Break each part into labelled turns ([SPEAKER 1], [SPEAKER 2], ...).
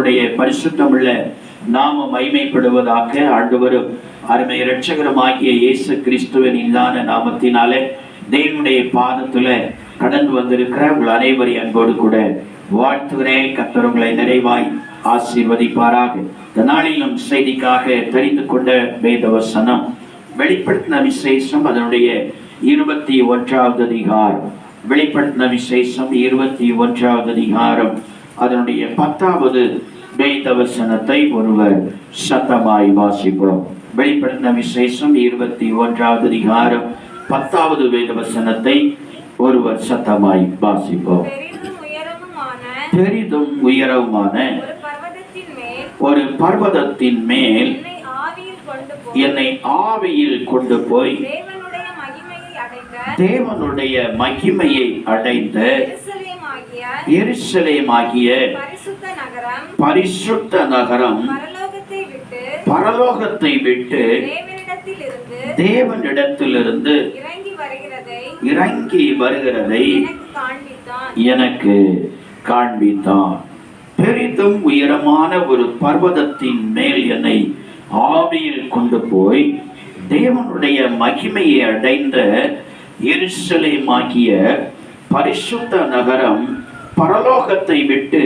[SPEAKER 1] கர்த்தருடைய பரிசுத்தமுள்ள நாம மகிமைப்படுவதாக. ஆண்டவரும் அருமை இரட்சகருமாகிய இயேசு கிறிஸ்துவின் இல்லாத நாமத்தினாலே தேவனுடைய பாதத்துல கடந்து வந்திருக்கிற உங்கள் அனைவரையும் அன்போடு கூட வாழ்த்துகிறேன். கர்த்தர் உங்களை நிறைவாய் ஆசீர்வதிப்பாராக. இந்த நாளிலும் செய்திக்காக தெரிந்து கொண்ட வேத வசனம் வெளிப்படுத்தின விசேஷம் அதனுடைய 21வது அதிகாரம். வெளிப்படுத்தின விசேஷம் 21வது அதிகாரம் அதனுடைய 10வது வேத வசனத்தை ஒருவர் சத்தமாய் வாசிப்போம். வெளிப்படுத்தின விசேஷம் 21வது அதிகாரம் 10வது வேத வசனத்தை ஒருவர் சத்தமாய் வாசிப்போம். பெரிதும் உயரவுமான ஒரு பர்வதத்தின் மேல் என்னை ஆவியில் கொண்டு போய் தேவனுடைய மகிமையை அடைந்த எருசலேமாகிய பரிசுத்த நகரம் பரலோகத்தை விட்டு தேவனிடத்திலிருந்து இறங்கி வருகிறதை எனக்கு காண்பித்தான். பெரிதும் உயரமான ஒரு பர்வதத்தின் மேல் என்னை ஆவியில் கொண்டு போய் தேவனுடைய மகிமையை அடைந்த எருசலேமாகிய பரிசுத்த நகரம் பரலோகத்தை விட்டு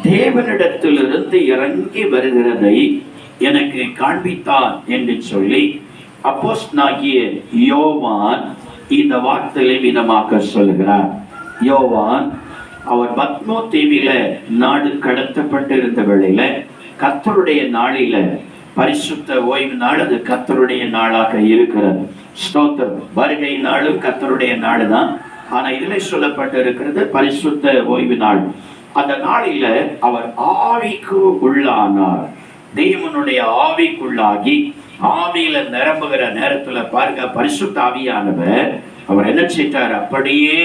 [SPEAKER 1] தேவனிடத்திலிருந்து இறங்கி வருகிறதை எனக்கு காண்பித்தான் என்று சொல்லி அப்போஸ்தலனாகிய யோவான் இந்த வார்த்தையை விதமாக சொல்கிறார். யோவான் அவர் பத்மோ தீவில நாடு கடத்தப்பட்டிருந்த வேளையில கர்த்தருடைய நாளில பரிசுத்த ஓய்வு நாள், அது கர்த்தருடைய நாளாக இருக்கிறது. ஸ்தோத்திரம். வருகை நாளும் கர்த்தருடைய நாடு தான். ஆனா இதுல சொல்லப்பட்டு இருக்கிறது பரிசுத்த ஓய்வு நாள். அந்த நாளில அவர் ஆவிக்கு உள்ளானார். தேவனுடைய ஆவிக்குள்ளாகி ஆவியில நிரம்புகிற நேரத்துல பாருங்க, பரிசுத்த ஆவியானவர் அவர் என்ன செய்தார்? அப்படியே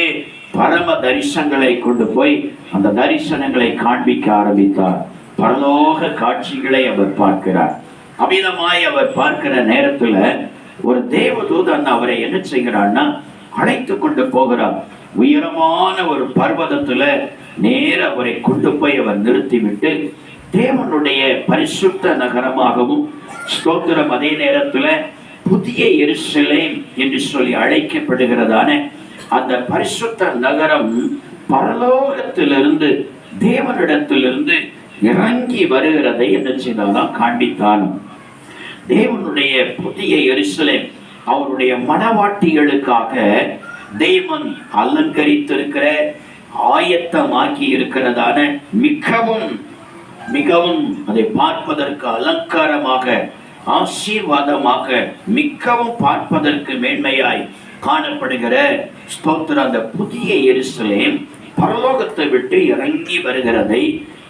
[SPEAKER 1] பரம தரிசனங்களை கொண்டு போய் அந்த தரிசனங்களை காண்பிக்க ஆரம்பித்தார். பரலோக காட்சிகளை அவர் பார்க்கிறார். அமிதமாய் அவர் பார்க்கிற நேரத்துல ஒரு தேவதூதன் அவரை என்ன செய்கிறான்னா அழைத்து கொண்டு போகிறார். உயரமான ஒரு பர்வதத்துல நேர அவரை கொண்டு போய் அவர் நிறுத்திவிட்டு தேவனுடைய பரிசுத்த நகரமாகவும் ஸ்தோத்திரம் அதே நேரத்துல புதிய எருசலேம் என்று சொல்லி அழைக்கப்படுகிறதான அந்த பரிசுத்த நகரம் பரலோகத்திலிருந்து தேவனிடத்திலிருந்து இறங்கி வருகிறதை என்ன செய்தால்தான் காண்பித்தான். தேவனுடைய புதிய எருசலேம் அவருடைய மனவாட்டிகளுக்காக தேவன் அலங்கரித்திருக்கிற ஆயத்தமாக்கி இருக்கிறதான மிகவும் மிகவும் அதை பார்ப்பதற்கு அலங்காரமாக ஆசீர்வாதமாக மிகவும் பார்ப்பதற்கு மேன்மையாய் காணப்படுகிற ஸ்தோத்திரம் அந்த புதிய எருசலேம் பரலோகத்தை விட்டு இறங்கி வருகிறதை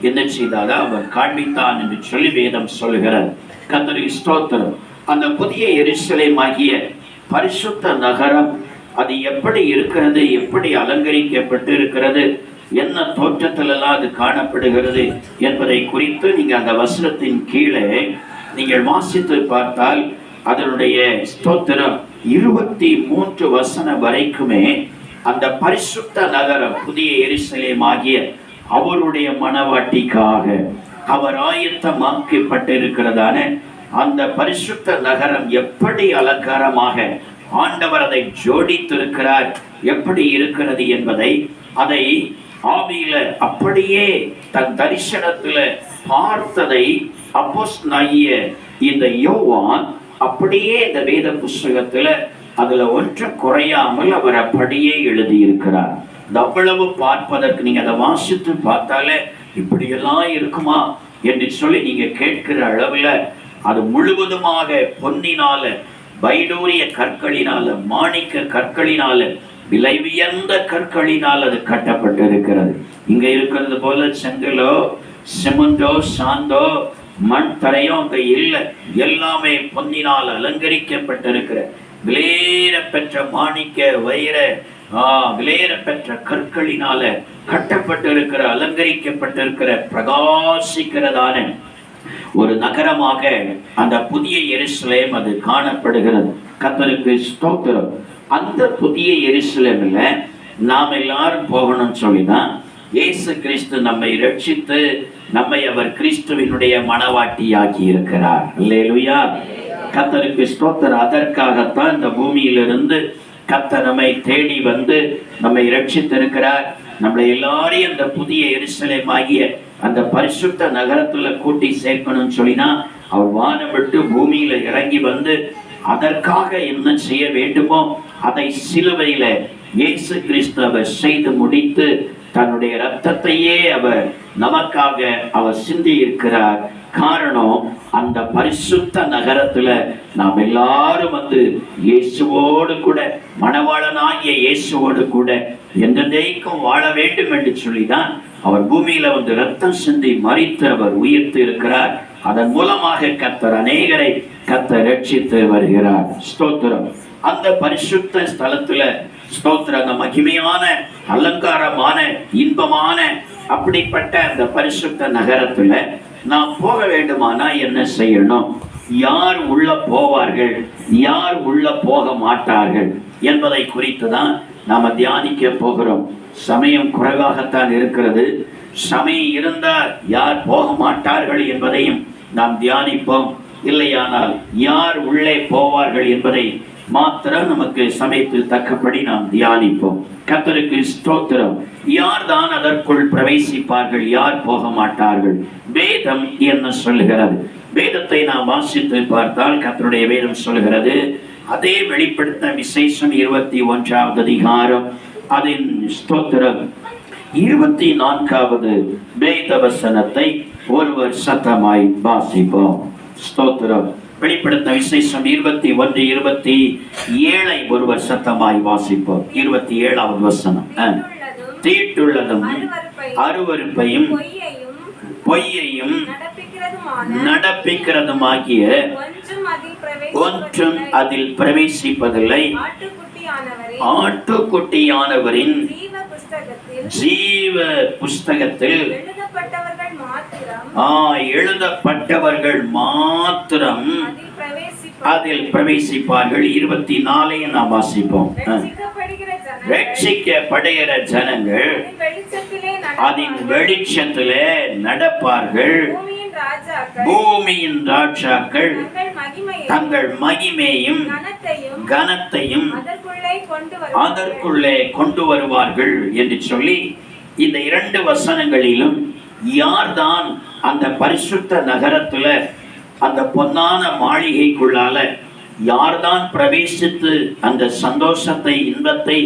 [SPEAKER 1] என்ன செய்தால் அவர் காண்பித்தான் என்று சொல்லி வேதம் சொல்கிறது. கர்த்தருக்கு ஸ்தோத்திரம். அந்த புதிய எருசலேம் ஆகிய பரிசுத்த நகரம் அது எப்படி இருக்கிறது, எப்படி அலங்கரிக்கப்பட்டு இருக்கிறது, என்ன தோற்றத்திலெல்லாம் அது காணப்படுகிறது என்பதை குறித்து நீங்க அந்த வசனத்தின் கீழே நீங்கள் வாசித்து பார்த்தால் அதனுடைய ஸ்தோத்திரம் 23 வசனம் வரைக்குமே அந்த பரிசுத்த நகரம் புதிய எருசலேம் ஆகிய அவருடைய மனவாட்டிக்காக அவர் ஆயத்தமாக்கப்பட்டிருக்கிறதான அந்த பரிசுத்த நகரம் எப்படி அலங்காரமாக ஆண்டவர் அதை ஜோடித்திருக்கிறார், எப்படி இருக்கிறது என்பதை அதை ஆவியில அப்படியே தன் தரிசனத்துல பார்த்ததை அப்போஸ்தலனாகிய இந்த யோவான் அப்படியே இந்த வேத புஸ்தகத்துல அதுல ஒன்றும் குறையாமல் அவர் அப்படியே எழுதியிருக்கிறார். அவ்வளவு பார்ப்பதற்கு நீங்க அதை வாசித்து பார்த்தாலே இப்படியெல்லாம் இருக்குமா என்று சொல்லி நீங்க கேட்கிற அளவுல அது முழுவதுமாக பொன்னினால, வைடூரிய கற்களினால, மாணிக்க கற்களினால, விலை உயர்ந்த கற்களினால் அது கட்டப்பட்டிருக்கிறது. இங்க இருக்கிறது போல செங்கலோ சிமெண்டோ சாந்தோ மண் தரையோ அங்க இல்லை. எல்லாமே பொன்னினால் அலங்கரிக்கப்பட்டிருக்கிற விலையேற பெற்ற மாணிக்க வைர விலையேற பெற்ற கற்களினால கட்டப்பட்டிருக்கிற அலங்கரிக்கப்பட்டிருக்கிற பிரகாசிக்கிறதான ஒரு நகரமாக அந்த புதிய எருசலேம் அது காணப்படுகிறது. கர்த்தருக்கு ஸ்தோத்திரம். அந்த புதிய எருசலேம்ல நாம் எல்லாரும் போகணும்னு சொல்லிதான் இயேசு கிறிஸ்து நம்மை ரட்சித்து நம்மை அவர் கிறிஸ்துவினுடைய மனவாட்டியாக்கி இருக்கிறார். அல்லேலூயா. கர்த்தருக்கு ஸ்தோத்திரம். அதற்காகத்தான் இந்த பூமியிலிருந்து கர்த்தர் நம்மை தேடி வந்து நம்மை ரட்சித்திருக்கிறார். நம்மளை எல்லாரையும் அந்த புதிய எருசலேம் ஆகிய அந்த பரிசுத்த நகரத்துல கூட்டி சேர்க்கணும்னு சொல்லினா அவர் வானம் விட்டு பூமியில இறங்கி வந்து அதற்காக என்ன செய்ய வேண்டுமோ அதை சிலுவையில இயேசு கிறிஸ்து அவர் செய்து முடித்து தன்னுடைய இரத்தத்தையே அவர் நமக்காக அவர் சிந்தி இருக்கிறார். காரணம், அந்த பரிசுத்த நகரத்துல நாம் எல்லாரும் வந்து இயேசுவோடு கூட, மணவாளனாகிய இயேசுவோடு கூட என்றென்றைக்கும் வாழ வேண்டும் என்று சொல்லிதான் அவர் பூமியில வந்து ரத்தம் சிந்தி மரித்து அவர் உயிர்த்து இருக்கிறார். அதன் மூலமாக கர்த்தர் அநேகரை கர்த்தர் ரட்சித்து வருகிறார். ஸ்தோத்திரம். அந்த பரிசுத்த ஸ்தலத்துல ஸ்தோத்திரம், அந்த மகிமையான அலங்காரமான இன்பமான அப்படிப்பட்ட அந்த பரிசுத்த நகரத்துல நாம் போக வேண்டுமானா என்ன செய்யணும், யார் உள்ள போவார்கள், யார் உள்ள போக மாட்டார்கள் என்பதை குறித்து தான் நாம தியானிக்க போகிறோம். சமயம் குறைவாகத்தான் இருக்கிறது. சமயம் இருந்தால் யார் போக மாட்டார்கள் என்பதையும் நாம் தியானிப்போம். இல்லையானால் யார் உள்ளே போவார்கள் என்பதை மாத்திரம் நமக்கு சமைத்து தக்கபடி நாம் தியானிப்போம். கர்த்தருக்கு ஸ்தோத்திரம். யார் தான் அதற்குள் பிரவேசிப்பார்கள், யார் போக மாட்டார்கள்? வேதம் என்ன சொல்லுகிறது? வேதத்தை நாம் வாசித்து பார்த்தால் கர்த்தருடைய வேதம் சொல்லுகிறது. அதே வெளிப்படுத்த விசேஷம் 21வது அதிகாரம் அதன் ஸ்தோத்திரம் 24வது வேத வசனத்தை ஒருவர் சத்தமாய் வாசிப்போம். ஸ்தோத்திரம். வெளிப்படுத்த விசேஷம் 21, 27 ஒருவர் சத்தமாய் வாசிப்போம். 27வது வசனம். தீட்டுள்ளதும் அருவருப்பையும் பொய்யையும் நடப்பிக்கிறதுமாகிய ஒன்றும் அதில் பிரவேசிப்பதில்லை. ஆட்டுக்குட்டியானவரின் ஜீவ புஸ்தகத்தில் எழுதப்பட்டவர்கள் மாத்திரம் அதில் பிரவேசிப்பார்கள். 24 நாம் வாசிப்போம். ரட்சிக்கப்படுகிற ஜனங்கள் அதன் வெளிச்சத்திலே நடப்பார்கள். பூமியின் ராஜாக்கள் தங்கள் மகிமையும் கனத்தையும் அதற்குள்ளே கொண்டு வருவார்கள் என்று சொல்லி இந்த 2 வசனங்களிலும் யார்தான் அந்த பரிசுத்த நகரத்துல அந்த பொன்னான மாளிகைக்குள்ளால யார்தான் பிரவேசித்து அந்த சந்தோஷத்தை, இன்பத்தை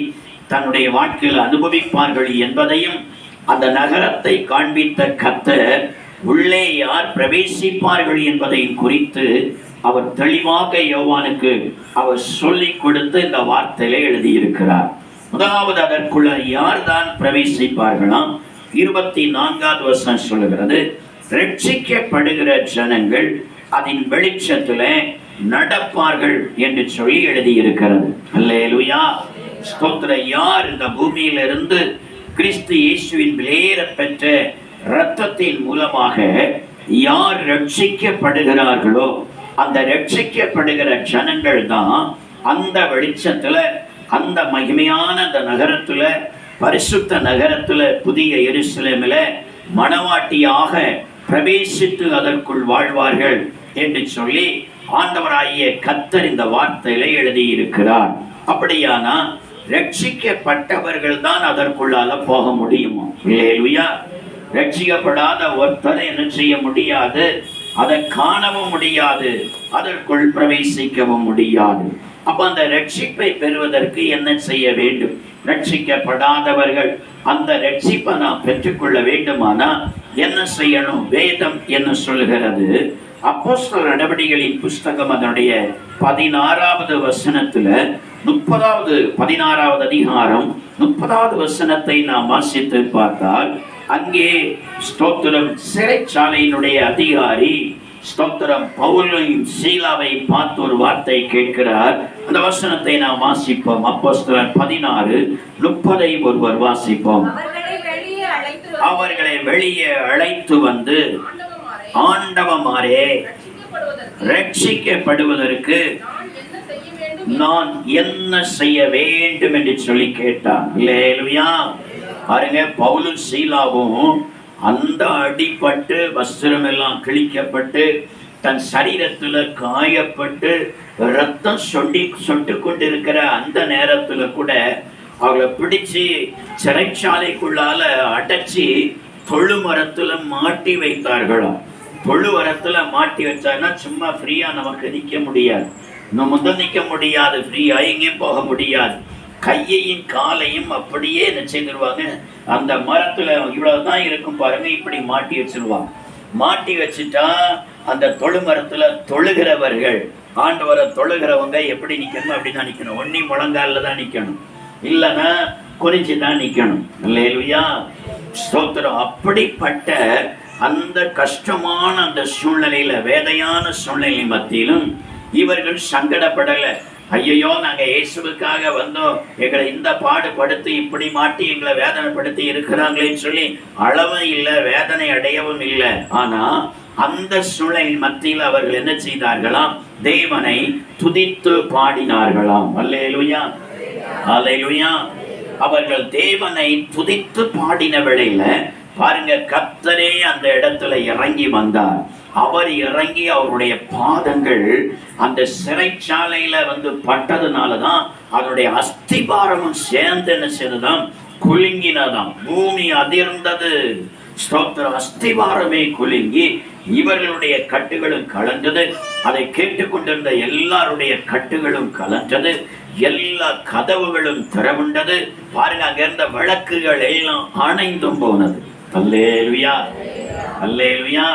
[SPEAKER 1] தன்னுடைய வாழ்க்கையில் அனுபவிப்பார்கள் என்பதையும் அந்த நகரத்தை காண்பித்த கர்த்தர் உள்ளே யார் பிரவேசிப்பார்கள் என்பதையும் குறித்து அவர் தெளிவாக யோவானுக்கு அவர் சொல்லிக் கொடுத்து இந்த வார்த்தையிலே எழுதியிருக்கிறார். முதலாவது அதற்குள்ள யார்தான் பிரவேசிப்பார்களாம்? 24வது வசனம் சொல்லுகிறது, ரட்சிக்கப்படுகிற ஜனங்கள் அதன் வெளிச்சத்திலே நடப்பார்கள் என்று சொல்லி எழுதியிருக்கிறது. அல்லேலூயா. ஸ்தோத்திரம். யார் இந்த பூமியிலிருந்து கிறிஸ்து இயேசுவின் விலையேற பெற்ற இரத்தத்தின் மூலமாக யார் ரட்சிக்கப்படுகிறார்களோ அந்த ரட்சிக்கப்படுகிற ஜனங்கள் தான் அந்த வெளிச்சத்துல, அந்த மகிமையான அந்த நகரத்துல, பரிசுத்த நகரத்துல, புதிய எருசலேமில மணவாட்டியாக பிரவேசித்து அதற்குள் வாழ்வார்கள் என்று சொல்லி ஆண்டவராகிய கர்த்தர் இந்த வார்த்தையில எழுதியிருக்கிறார். அப்படியானா ரட்சிக்கப்பட்டவர்கள் தான் அதற்குள்ளால போக முடியுமா? இல்லையா? ரட்சிக்கப்படாத ஒருத்தரை என்ன செய்ய முடியாது, அதை காணவும் முடியாது, அதற்குள் பிரவேசிக்கவும் முடியாது. அப்ப அந்த ரட்சிப்பை பெறுவதற்கு என்ன செய்ய வேண்டும்? ரட்சிக்கப்படாதவர்கள் அந்த ரட்சிப்பை நாம் பெற்றுக்கொள்ள வேண்டுமானா என்ன செய்யணும்? வேதம் என்ன சொல்லுகிறது? அப்போஸ்தலர் நடவடிக்கைகளின் புஸ்தகம் அதனுடைய 16வது வசனத்துல 16வது அதிகாரம் 30வது வசனத்தை நாம் வாசித்து பார்த்தால் அங்கே ஸ்தோத்திரம், சிறைச்சாலையினுடைய அதிகாரி ஸ்தோத்திரம் பவுலையும் சீலாவை பார்த்து ஒரு வார்த்தை கேட்கிறார். அந்த வசனத்தை நாம் வாசிப்போம். அப்போஸ்தலர் 16:30 ஒருவர் வாசிப்போம். அவர்களை வெளியே அழைத்து வந்து, ஆண்டவமாரே, ரட்சிக்கப்படுவதற்கு நான் என்ன செய்ய வேண்டும் என்று சொல்லி கேட்டான். அல்லேலூயா. பாருங்க, பவுலும் சீலாவும் அந்த அடிப்பட்டு வஸ்திரம் எல்லாம் கிழிக்கப்பட்டு தன் சரீரத்துல காயப்பட்டு ரத்தம் சொட்டு கொண்டிருக்கிற அந்த நேரத்துல கூட அவளை பிடிச்சு சிறைச்சாலைக்குள்ளால அடைச்சி தொழு மரத்துல மாட்டி வைத்தார்களாம். தொழு மரத்துல மாட்டி வச்சாங்கன்னா சும்மா ஃப்ரீயா நமக்கு நிக்க முடியாது, நம்ம நிக்க முடியாது, ஃப்ரீயா எங்கேயும் போக முடியாது. கையையும் காலையும் அப்படியே என்ன செய்திருவாங்க, அந்த மரத்துல இவ்வளவுதான் இருக்கும் பாருங்க, இப்படி மாட்டி வச்சிருவாங்க. மாட்டி வச்சுட்டா அந்த தொழு மரத்துல தொழுகிறவர்கள், ஆண்டவரை தொழுகிறவங்க எப்படி நிக்கணும், அப்படிதான் நிக்கணும். ஒன்னி முழங்கால தான் நிக்கணும், இல்லைன்னா குறிச்சுதான் நிக்கணும். அல்லேலூயா, ஸ்தோத்திரம். அப்படிப்பட்ட அந்த கஷ்டமான அந்த சூழ்நிலையில, வேதையான சூழ்நிலை மத்தியிலும் இவர்கள் சங்கடப்படலை. ஐயோ, நாங்க இயேசுவுக்காக வந்தோம், எங்களை இந்த பாடுபடுத்தி இப்படி மாட்டி எங்களை வேதனைப்படுத்தி இருக்கிறாங்களேன்னு சொல்லி அளவும் இல்லை, வேதனை அடையவும் இல்லை. ஆனா அந்த சூழலின் மத்தியில் அவர்கள் என்ன செய்தார்களாம், தேவனை துதித்து பாடினார்களாம். அல்லேலூயா, அல்லேலூயா. அவர்கள் தேவனை துதித்து பாடின வேளையில பாருங்க, கர்த்தரே அந்த இடத்துல இறங்கி வந்தார். அவர் இறங்கி அவருடைய பாதங்கள் அந்த சிறைச்சாலையில பட்டதுனாலதான் அதனுடைய அஸ்திபாரமும் சேர்ந்து என்ன செய்ததாம், குலுங்கினதாம். பூமி அதிர்ந்தது. ஸ்தோத்திரம். அஸ்திபாரமே குலுங்கி இவர்களுடைய கட்டுகளும் கலந்தது. அதை கேட்டுக்கொண்டிருந்த எல்லாருடைய கட்டுகளும் கலந்தது. எல்லா கதவுகளும் திறவுண்டது. பாருங்க, அங்க இருந்த விளக்குகள் எல்லாம் அணைந்தும் போனது. அல்லேலூயா, அல்லேலூயா.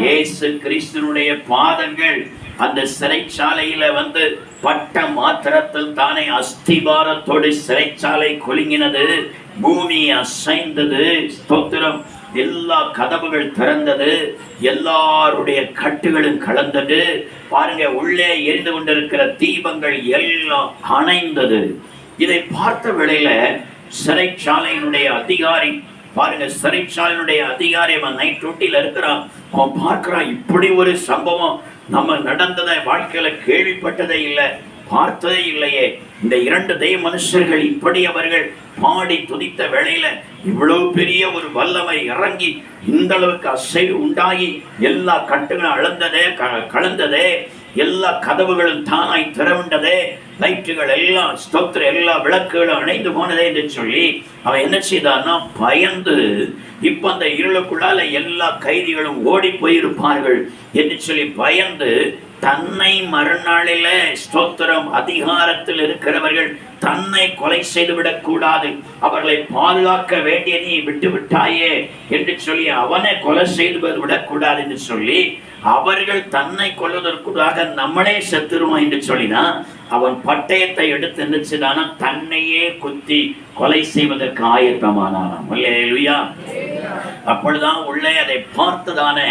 [SPEAKER 1] இயேசு கிறிஸ்துனுடைய பாதங்கள் அந்த சிறைச்சாலையில பட்ட மாத்திரத்தில் தானே அஸ்திபாரத்தோடு சிறைச்சாலை குலுங்கினது. பூமி அசைந்தது. ஸ்தோத்திரம். எல்லா கதவுகள் திறந்தது. எல்லாருடைய கட்டுகளும் கலந்தது. பாருங்க, உள்ளே எரிந்து கொண்டிருக்கிற தீபங்கள் எல்லாம் அணைந்தது. இதை பார்த்த வேளையில சிறைச்சாலையினுடைய அதிகாரி, பாருங்க, சிறைச்சாலையினுடைய அதிகாரி அவன் நைட் டியூட்டில இருக்கிறான். அவன் பார்க்கிறான், இப்படி ஒரு சம்பவம் நம்ம நடந்ததை வாழ்க்கையில கேள்விப்பட்டதே இல்லை, பார்த்ததே இல்லையே. இந்த இரண்டு தெய்வ மனுஷர்கள் இப்படி அவர்கள் பாடி துதித்த வேளையில இவ்வளவு பெரிய ஒரு வல்லமை இறங்கி இந்த அளவுக்கு அசைவு உண்டாகி எல்லா கட்டுகளும் அளந்ததே, கலந்ததே, எல்லா கதவுகளும் தானாய் திறவுண்டதே, லைட்டுகள் எல்லாம், ஸ்தோத்திர, எல்லா விளக்குகளும் அணைந்து போனதே என்று சொல்லி அவன் என்ன செய்தான்னா, பயந்து இப்ப அந்த இருளுக்குள்ளால எல்லா கைதிகளும் ஓடி போயிருப்பார்கள் என்று சொல்லி பயந்து தன்னை மறுநாளில, ஸ்தோத்திரம், அதிகாரத்தில் இருக்கிறவர்கள் தன்னை கொலை செய்து விடக்கூடாது, அவர்களை பாதுகாக்க வேண்டிய நீ விட்டு விட்டாயே என்று சொல்லி அவனை கொலை செய்து விடக்கூடாது என்று சொல்லி அவர்கள் தன்னை கொள்வதற்குள்ளாக நம்மளே செத்துருவோம் என்று சொல்லினா அவன் பட்டயத்தை எடுத்து நினைச்சுதானா தன்னையே குத்தி கொலை செய்வதற்கு ஆயத்தமானானாம். அல்லேலூயா. அப்பொழுதுதான் உள்ளே அதை பார்த்துதானே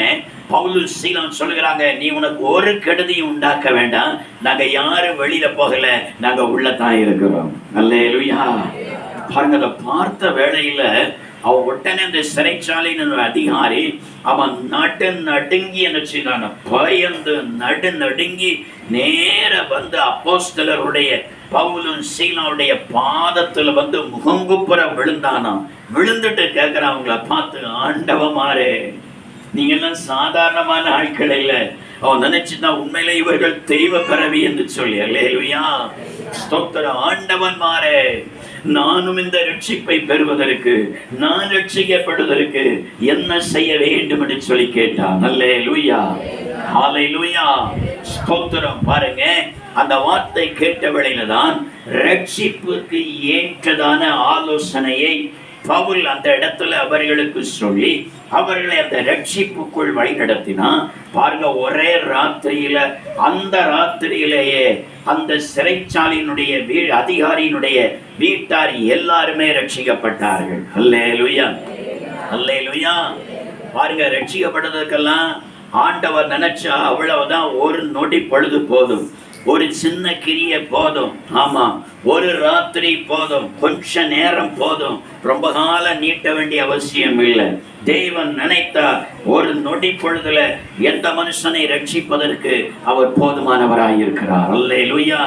[SPEAKER 1] பவுலும் சீலாவும் சொல்லுகிறாங்க, நீ உனக்கு ஒரு கெடுதியும் உண்டாக்க வேண்டாம், நாங்க யாரும் வெளியில போகல, நாங்க உள்ளதான் இருக்கிறோம். அல்லேலூயா. பாருங்க, அதை பார்த்த வேளையில அவன் உடனே அந்த சிறைச்சாலையின் அதிகாரி அவன் நடுங்கி என்ன செய்தான, பயந்து நடுங்கி நேர அப்போஸ்தலருடைய பவுலும் சீலாவுடைய பாதத்துல முகங்குப்புற விழுந்தானாம். விழுந்துட்டு கேட்கிறான் அவங்கள பார்த்து, ஆண்டவமாரே, நீங்க எல்லாம் சாதாரணமான ஆட்கள் இல்ல. அவன் நினைச்சுதான் உண்மையில இவர்கள் தெய்வ பிறவி என்று சொல்லி. அல்லேலூயா, ஸ்தோத்திரம். ஆண்டவன்மாரே, நானும் இந்த ரட்சிப்பை பெறுவதற்கு, நான் ரட்சிக்கப்படுவதற்கு என்ன செய்ய வேண்டும் என்று சொல்லி கேட்டான். அல்லேலூயா, ஹல்லேலூயா, ஸ்தோத்திரம். பாருங்க, அந்த வார்த்தை கேட்ட வேளையில தான் ரட்சிப்புக்கு ஏற்றதான ஆலோசனையை பவுல் அந்த இடத்துல அவர்களுக்கு சொல்லி அவர்களை அந்த ரட்சிப்புக்குள் வழி நடத்தினா. பாருங்க, ஒரே ராத்திரியில, அந்த ராத்திரியிலேயே அந்த சிறைச்சாலையினுடைய அதிகாரியினுடைய வீட்டார் எல்லாருமே ரட்சிக்கப்பட்டார்கள். அல்லேலூயா, அல்லேலூயா. பாருங்க, ரட்சிக்கப்பட்டதுக்கெல்லாம் ஆண்டவர் நினைச்சா அவ்வளவுதான், ஒரு நொடி பொழுது போதும், ஒரு சின்ன கிரிய போதும். ஆமா, ஒரு ராத்திரி போதும், கொஞ்ச நேரம் போதும், ரொம்ப காலம் நீட்ட வேண்டிய அவசியம் இல்லை. தேவன் நினைத்தா ஒரு நொடி பொழுதுல எந்த மனுஷனை ரட்சிப்பதற்கு அவர் போதுமானவராய் இருக்கிறார். அல்லேலூயா.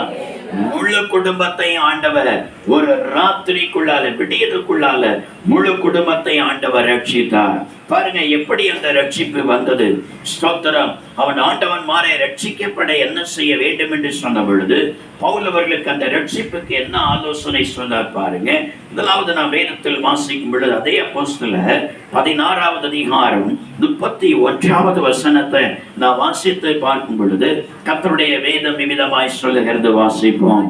[SPEAKER 1] முழு குடும்பத்தை ஆண்டவர் ஒரு ராத்திரிக்குள்ளால, விடியதுக்குள்ளால முழு குடும்பத்தை ஆண்டவர் ரட்சித்தார். பாருங்க எப்படி அந்த ரட்சிப்பு வந்தது. ஸ்தோத்திரம். அவன் ஆண்டவன் மாறே ரட்சிக்கப்பட என்ன செய்ய வேண்டும் என்று சொன்ன பொழுது பவுல் அவர்களுக்கு அந்த ரட்சிப்புக்கு என்ன ஆலோசனை சொன்னார் பாருங்க. முதலாவது நாம் வேதத்தில் வாசிக்கும் பொழுது அதே அப்போஸ்தலர் 16வது அதிகாரம் 31வது வசனத்தை நான் வாசித்து பார்க்கும் பொழுது கர்த்தருடைய வேதம் விவிதமாய் சொல்லுகிறது. வாசிப்போம்.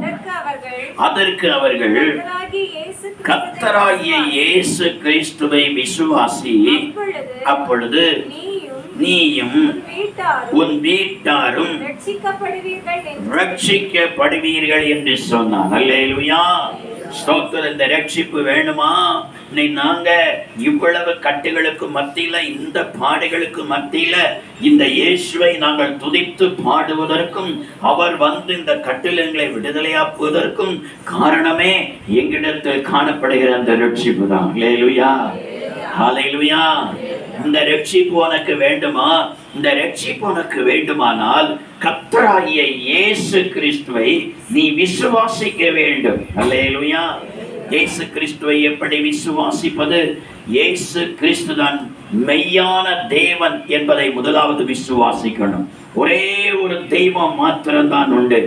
[SPEAKER 1] அதற்கு அவர்கள் கர்த்தராகிய இயேசு கிறிஸ்துவை விசுவாசி, அப்பொழுது நீயும் உன் வீட்டாரும் ரட்சிக்கப்படுவீர்கள் என்று சொன்னார். அல்லேலூயா. ஸ்தோத்திரம். இந்த ரட்சிப்பு வேணுமா? நாங்க இவ்வளவு கட்டுகளுக்கு மத்தியில, இந்த பாடுகளுக்கு மத்தியில இந்த இயேசுவை நாங்கள் துதித்து பாடுவதற்கும் அவர் வந்து இந்த கட்டிலங்களை விடுதலையாக்குவதற்கும் காரணமே எங்கிடத்தில் காணப்படுகிற அந்த ரட்சிப்பு தான். அல்லேலூயா, ஹல்லேலூயா. இந்த ரட்சிப்பு உனக்கு வேண்டுமா? இந்த ரட்சிப்பு உனக்கு வேண்டுமானால் கர்த்தராகிய இயேசு கிறிஸ்துவை நீ விசுவாசிக்க வேண்டும். அல்லேலூயா. இயேசு கிறிஸ்துவை எப்படி விசுவாசிப்பது? இயேசு கிறிஸ்து தான் மெய்யான தேவன் என்பதை முதலாவது விசுவாசிக்கணும். ஒரே ஒரு தெய்வம் மாத்திரம்தான் உண்டு.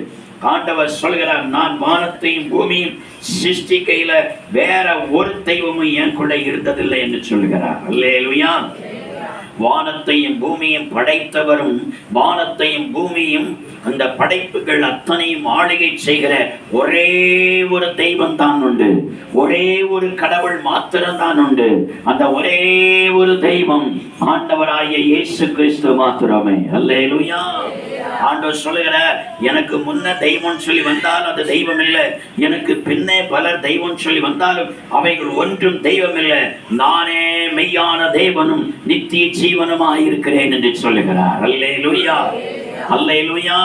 [SPEAKER 1] ஆண்டவர் சொல்கிறார், நான் வானத்தையும் பூமியும் சிருஷ்டிக்கையில வேற ஒரு தெய்வமும் என் கூட இருந்ததில்லை என்று சொல்கிறார். அல்லேலூயா. வானத்தையும் பூமியும் படைத்தவரும் வானத்தையும் பூமியும் அந்த படைப்புகள் அத்தனையும் ஆளுகை செய்கிற ஒரே ஒரு தெய்வம் தான் உண்டு. ஒரே ஒரு கடவுள் மாத்திரம் தான் உண்டு. அந்த ஒரே ஒரு தெய்வம் ஆண்டவராகிய இயேசு கிறிஸ்து மாத்திரமே. அல்லேலூயா. ஆண்டவர் சொல்லுகிற, எனக்கு முன்ன தெய்வம் சொல்லி வந்தால் அது தெய்வம் இல்லை, எனக்கு பின்னே பலர் தெய்வம் சொல்லி வந்தாலும் அவைகள் ஒன்றும் தெய்வம் இல்லை, நானே மெய்யான தேவனும் நித்திய ஜீவனுமாய் இருக்கிறேன் என்று சொல்லுகிறார். அல்லேலூயா, அல்லேலூயா.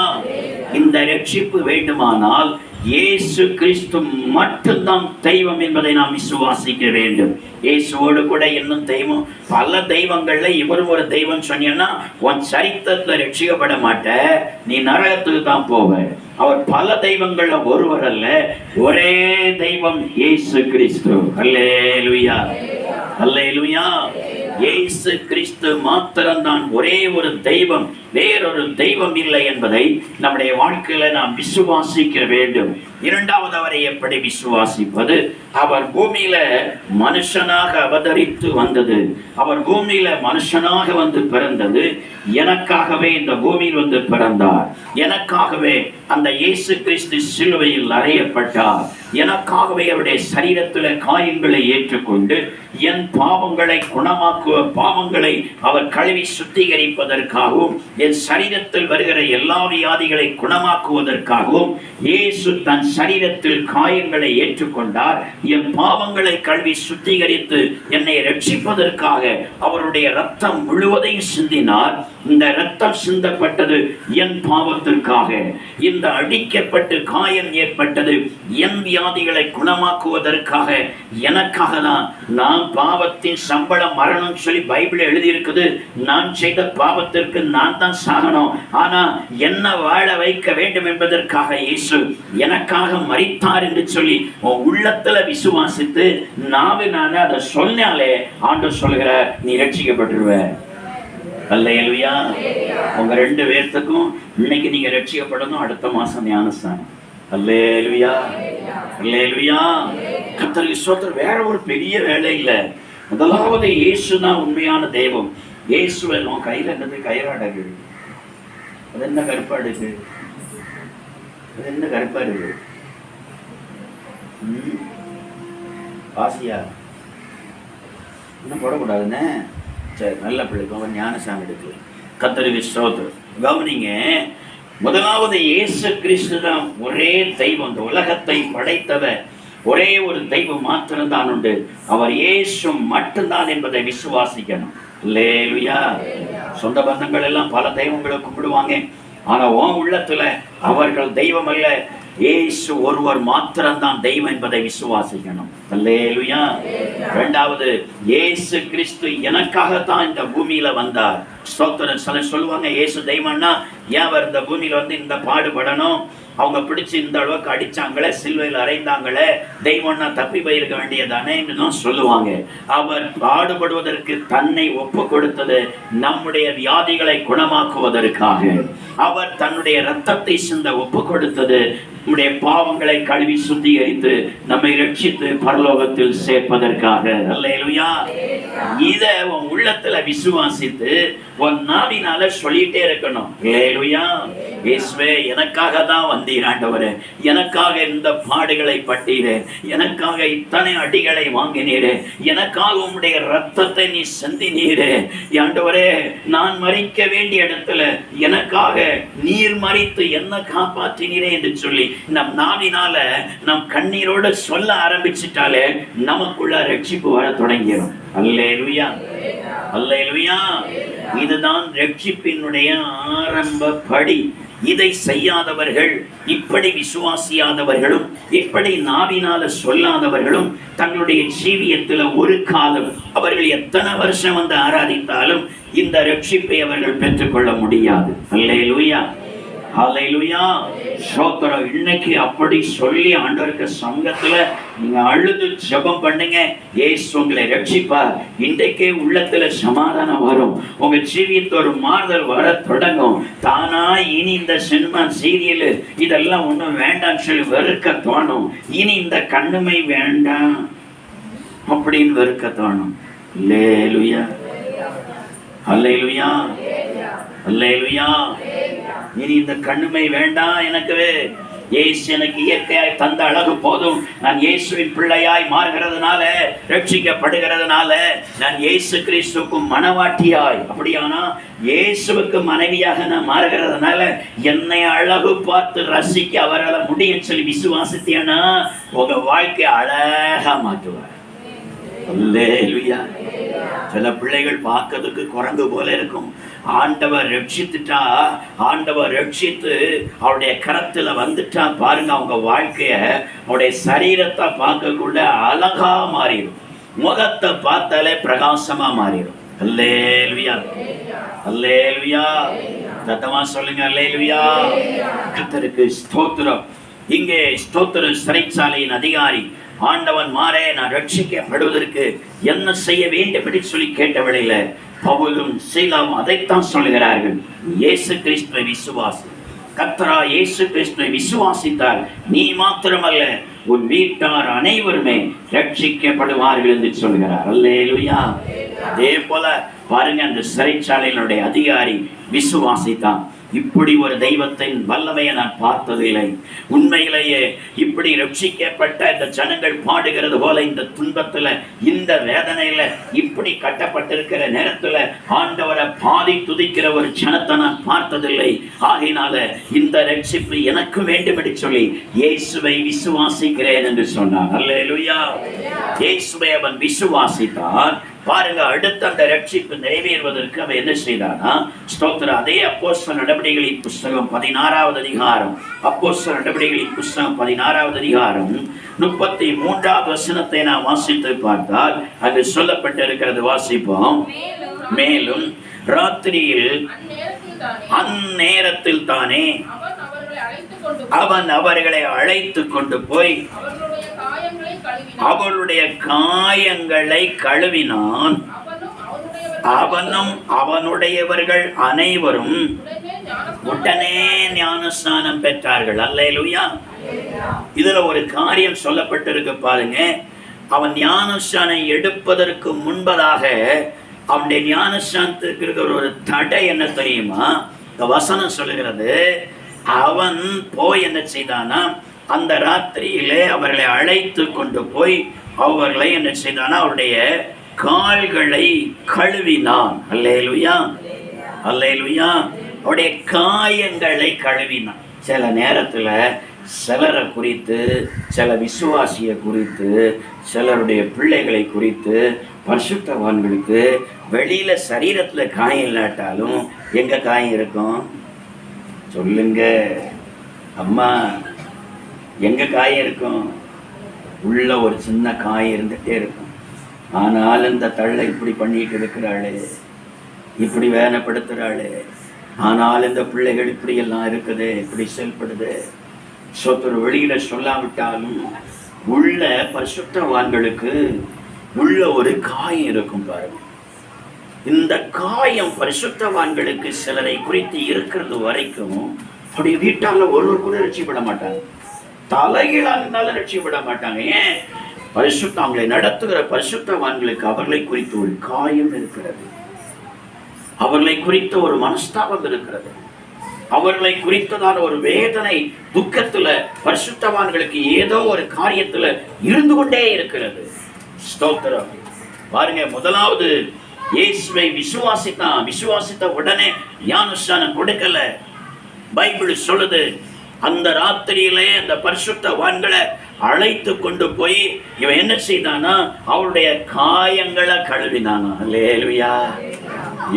[SPEAKER 1] இந்த ரட்சிப்பு வேண்டுமானால் இயேசு கிறிஸ்து மட்டும்தான் தெய்வம் என்பதை நாம் விசுவாசிக்க வேண்டும். இயேசுவோடு கூட இன்னும் தெய்வம், பல தெய்வங்கள்ல இவரும் ஒரு தெய்வம் சொன்னீங்கன்னா உன் சரித்திரத்துல ரட்சிக்கப்பட மாட்ட, நீ நரகத்துக்கு தான் போவ. அவர் பல தெய்வங்கள்ல ஒருவர் அல்ல, ஒரே தெய்வம் இயேசு கிறிஸ்து. அல்லேலூயா, அல்லேலூயா. இயேசு கிறிஸ்து மாத்திரம்தான் ஒரே ஒரு தெய்வம், வேறொரு தெய்வம் இல்லை என்பதை நம்முடைய வாழ்க்கையில நாம் விசுவாசிக்க வேண்டும். இரண்டாவது, அவரை எப்படி விசுவாசிப்பது? அவர் பூமியில மனுஷனாக அவதரித்து வந்தது, அவர் பூமியில மனுஷனாக வந்து பிறந்தது, எனக்காகவே இந்த பூமியில் வந்து பிறந்தார், எனக்காகவே அந்த இயேசு கிறிஸ்து சிலுவையில் அறையப்பட்டார், எனக்காகவே அவருடைய சரீரத்தில் காயங்களை ஏற்றுக்கொண்டு என் பாவங்களை குணமாக்குவ, பாவங்களை அவர் கழுவி சுத்திகரிப்பதற்காகவும் என் சரீரத்தில் வருகிற எல்லா வியாதிகளை குணமாக்குவதற்காகவும் இயேசு தன் சரீரத்தில் காயங்களை ஏற்றுக்கொண்டார். என் பாவங்களை கழுவி சுத்திகரித்து என்னை ரட்சிப்பதற்காக அவருடைய ரத்தம் முழுவதையும் சிந்தினார். இந்த ரத்தம் சிந்தப்பட்டது என் பாவத்திற்காக. இந்த அடிக்கப்பட்டு காயம் ஏற்பட்டது என் வியாதிகளை குணமாக்குவதற்காக, எனக்காக தான். நான் பாவத்தின் சம்பளம் மரணம் சொல்லி பைபிள் எழுதி இருக்குது. நான் செய்த பாவத்திற்கு நான் தான் சாகணும், ஆனா என்ன வாழ வைக்க வேண்டும் என்பதற்காக இயேசு எனக்காக மரித்தார் என்று சொல்லி உள்ளத்துல விசுவாசித்து நான் அதை சொன்னாலே ஆண்டவர் சொல்கிற, நீ ரட்சிக்கப்பட்டுருவ. அல்லேலூயா. உங்க ரெண்டு பேர்த்துக்கும் இன்னைக்கு நீங்க ரட்சிக்கப்படணும், அடுத்த மாசம் ஞானஸ்தானம். அல்லேலூயா, அல்லேலூயா. கர்த்தருக்கு ஸ்தோத்திரம். வேற ஒரு பெரிய வேலை இல்லை. முதலாவது இயேசு தான் உண்மையான தெய்வம். இயேசுவை உன் கையில என்னது? கயிறாடகு. அது என்ன கருப்பாடுக்கு? அது என்ன கருப்பாடு? ஆசியா இன்னும் போடக்கூடாதுன்னு. சரி, நல்ல பிள்ளைக்கு அவன் ஞானசாமி எடுக்கல. கர்த்தருக்கு ஸ்தோத்திரம். கவனிங்க, முதலாவது இயேசு கிறிஸ்து தான் ஒரே தெய்வம். இந்த உலகத்தை படைத்தவர் ஒரே ஒரு தெய்வம் மாத்திரம்தான் உண்டு, அவர் இயேசு மட்டும்தான் என்பதை விசுவாசிக்கணும். அல்லேலூயா. சொந்த பந்தங்கள் எல்லாம் பல தெய்வங்களை கும்பிடுவாங்க, ஆனா உன் உள்ளத்துல அவர்கள் தெய்வம் அல்ல, இயேசு ஒருவர் மாத்திரம்தான் தெய்வம் என்பதை விசுவாசிக்கணும். அல்லேலூயா. இரண்டாவது, இயேசு கிறிஸ்து எனக்காகத்தான் இந்த பூமியில வந்தார். ஸ்தோத்திரம். சிலர் சொல்லுவாங்க, இயேசு தெய்வம்னா ஏன் அவர் இந்த பூமியில வந்து இந்த பாடுபடணும், அவங்க பிடிச்சி இந்த அளவுக்கு அடிச்சாங்களே, சிலுவையில் அறைந்தாங்களே, தெய்வம்னா தப்பி போயிருக்க வேண்டியதானே சொல்லுவாங்க. அவர் பாடுபடுவதற்கு தன்னை ஒப்பு கொடுத்தது நம்முடைய வியாதிகளை குணமாக்குவதற்காக. அவர் தன்னுடைய ரத்தத்தை சிந்த ஒப்பு கொடுத்தது நம்முடைய பாவங்களை கழுவி சுத்திகரித்து நம்மை ரட்சித்து பரலோகத்தில் சேர்ப்பதற்காக. அல்லேலூயா. இத உன் உள்ளத்துல விசுவாசித்து உன் நாவினால சொல்லிட்டே இருக்கணும். அல்லேலூயா. இயேசுவே, எனக்காக தான் வந்தீர் ஆண்டவரே, எனக்காக இந்த பாடுகளை பட்டீரே, எனக்காக இத்தனை அடிகளை வாங்கினீரே, எனக்காக உம்முடைய ரத்தத்தை நீ சிந்தினீரே ஆண்டவரே, நான் மரிக்க வேண்டிய இடத்துல எனக்காக நீர் மரித்து என்ன காப்பாற்றினீரே என்று சொல்லி நம் நாவினால நம் கண்ணீரோடு சொல்ல ஆரம்பிச்சிட்டாலே நமக்குள்ள ரட்சிப்பு வர தொடங்கிடும். அல்லேலூயா, அல்லேலூயா. இதுதான் ரட்சிப்பினுடைய ஆரம்ப படி. இதை செய்யாதவர்கள், இப்படி விசுவாசியாதவர்களும், இப்படி நாவினால சொல்லாதவர்களும் தங்களுடைய ஜீவியத்தில் ஒரு காலம் அவர்கள் எத்தனை வருஷம் வந்து ஆராதித்தாலும் இந்த ரட்சிப்பை அவர்கள் பெற்றுக்கொள்ள முடியாது. அல்லேலூயா, ஹல்லேலூயா. ஸ்தோத்திரம். இன்னைக்கு அப்படி சொல்லி ஆண்டவருக்கு சங்கத்துல நீங்க அழுது ஜெபம் பண்ணுங்க. இயேசு உங்களை ரட்சிப்பார். இன்றைக்கே உள்ளத்துல சமாதானம் வரும். உங்க ஜீவியத்துல ஒரு மாறுதல் வர தொடங்கும். தானா இனி இந்த சினிமா சீரியல் இதெல்லாம் ஒண்ணும் வேண்டாம் சொல்லி வெறுக்க தோணும். இனி இந்த கண்ணுமை வேண்டாம் அப்படின்னு வெறுக்க தோணும். அல்லேலூயா, அல்லேலூயா, அல்லேலூயா. இனி இந்த கண்ணுமை வேண்டாம் எனக்கு. இயேசு எனக்கு இயற்கையாய் தந்த அழகு போதும். நான் இயேசுவின் பிள்ளையாய் மாறுகிறதுனால, ரட்சிக்கப்படுகிறதுனால, நான் இயேசு கிறிஸ்துவுக்கு மனவாட்டியாய், அப்படியானா இயேசுவுக்கு மனைவியாக நான் மாறுகிறதுனால என்னை அழகு பார்த்து ரசிக்க அவரால் முடியும் சொல்லி விசுவாசித்தேனா உங்க வாழ்க்கை அழகா மாற்றுவார். அல்லேலூயா. சில பிள்ளைகள் பார்க்கிறதுக்கு குரங்கு போல இருக்கும். ஆண்டவர் ரட்சித்துட்டா, ஆண்டவர் ரட்சித்து அவருடைய கரத்துல வந்துட்டா பாருங்க, அவங்க வாழ்க்கைய, அவருடைய சரீரத்தை பார்க்கக்குள்ள அழகா மாறிடும். முகத்தை பார்த்தாலே பிரகாசமா மாறிடும். அல்லேலூயா, அல்லேலூயா. சத்தமா சொல்லுங்க அல்லேலூயா. கர்த்தருக்கு ஸ்தோத்திரம். இங்கே ஸ்தோத்திரம். சிறைச்சாலையின் அதிகாரி ஆண்டவன் மாறே நான் ரட்சிக்கப்படுவதற்கு என்ன செய்ய வேண்டும் என்று சொல்லி கேட்டவளையில பவுலும் சீலாவும் அதைத்தான் சொல்லுகிறார்கள். இயேசு கிறிஸ்துவை விசுவாசி. கர்த்தரா இயேசு கிறிஸ்துவை விசுவாசித்தால் நீ மாத்திரமல்ல உன் வீட்டார் அனைவருமே ரட்சிக்கப்படுவார்கள் என்று சொல்கிறார். அல்லேலூயா. அதே போல பாருங்க, அந்த சிறைச்சாலையினுடைய அதிகாரி விசுவாசித்தான். இப்படி ஒரு தெய்வத்தின் வல்லமையை நான் பார்த்ததில்லை. உண்மையிலேயே இப்படி ரட்சிக்கப்பட்ட இந்த ஜனங்கள் பாடுகிறது போல இந்த துன்பத்துல, இந்த வேதனையில, இப்படி கட்டப்பட்டிருக்கிற நேரத்துல ஆண்டவரை பாதி துதிக்கிற ஒரு ஜனத்தை நான் பார்த்ததில்லை. ஆகையினால இந்த ரட்சிப்பு எனக்கு வேண்டும் என்று சொல்லி இயேசுவை விசுவாசிக்கிறேன் என்று சொன்னான். அல்லேலூயா. இயேசுவை அவன் விசுவாசித்தான். பாருங்க, அடுத்த அந்த ரட்சிப்பு நிறைவேறுவதற்கு அவன் என்ன செய்தானா, ஸ்தோத்திரம். அதே அப்போஸ்தலர் நடவடிக்கைகளின் புஸ்தகம் 16வது அதிகாரம், அப்போஸ்தலர் நடவடிக்கைகளின் புஸ்தகம் 16வது அதிகாரம் 33வது வசனத்தை நான் வாசித்து பார்த்தால் அது சொல்லப்பட்டிருக்கிறது. வாசிப்போம். மேலும் ராத்திரியில் அந்நேரத்தில் தானே அவன் அவர்களை அழைத்து கொண்டு போய் அவளுடைய காயங்களை கழுவினான். அவனும் அவனுடையவர்கள் அனைவரும் உடனே ஞானஸ்நானம் பெற்றார்கள். அல்லேலூயா. இதுல ஒரு காரியம் சொல்லப்பட்டிருக்கு பாருங்க. அவன் ஞானஸ்நானம் எடுப்பதற்கு முன்பதாக அவனுடைய ஞானஸ்நானத்துக்கு இருக்கிற ஒரு தடை என்ன தெரியுமா? இந்த வசனம் சொல்லுகிறது, அவன் போய் என்ன செய்தானா, அந்த ராத்திரியிலே அவர்களை அழைத்து கொண்டு போய் அவர்களை என்ன செய்தானா, அவருடைய கால்களை கழுவினான். அல்லேலூயா, அல்லேலூயா. அவருடைய காயங்களை கழுவினான். சில நேரத்தில் சிலரை குறித்து, சில விசுவாசியை குறித்து, சிலருடைய பிள்ளைகளை குறித்து, பரிசுத்தவான்களுக்கு வெளியில சரீரத்துல காயம் இல்லாட்டாலும் எங்க காயம் இருக்கும் சொல்லுங்க அம்மா? எங்க காயம் இருக்கும்? உள்ள ஒரு சின்ன காயம் இருந்துட்டே இருக்கும். ஆனால் இந்த தள்ளை இப்படி பண்ணிட்டு இருக்கிறாளே, இப்படி வேதனைப்படுத்துறாளே, ஆனால் இந்த பிள்ளைகள் இப்படி எல்லாம் இருக்குது, இப்படி செயல்படுது. சொத்தர் வெளியில சொல்லாவிட்டாலும் உள்ள பரிசுத்தவான்களுக்கு உள்ள ஒரு காயம் இருக்கும் பாருங்க. இந்த காயம் பரிசுத்தவான்களுக்கு சிலரை குறித்து இருக்கிறது வரைக்கும் அப்படி வீட்டால ஒருவர் கூட ரட்சிப்பட மாட்டாங்க. தலைகீழாக இருந்தாலும் ரட்சிப்பட மாட்டாங்க. ஏன்? பரிசுத்த அவங்களை நடத்துகிற பரிசுத்தவான்களுக்கு அவர்களை குறித்து ஒரு காயம் இருக்கிறது, அவர்களை குறித்த ஒரு மனஸ்தாபம் இருக்கிறது, அவர்களை குறித்ததான ஒரு வேதனை, துக்கத்துல பரிசுத்தவான்களுக்கு ஏதோ ஒரு காரியத்துல இருந்து கொண்டே இருக்கிறது. ஸ்தோத்திரம். பாருங்க, முதலாவது இயேசுவை விசுவாசித்த உடனே ஞானஸ்நானம் கொடுக்கல. பைபிள் சொல்லுது, அந்த ராத்திரியிலே அந்த பரிசுத்தவான்களை அழைத்து கொண்டு போய் இவன் என்ன செய்தானா, அவருடைய காயங்களை கழுவினானா. அல்லேலூயா.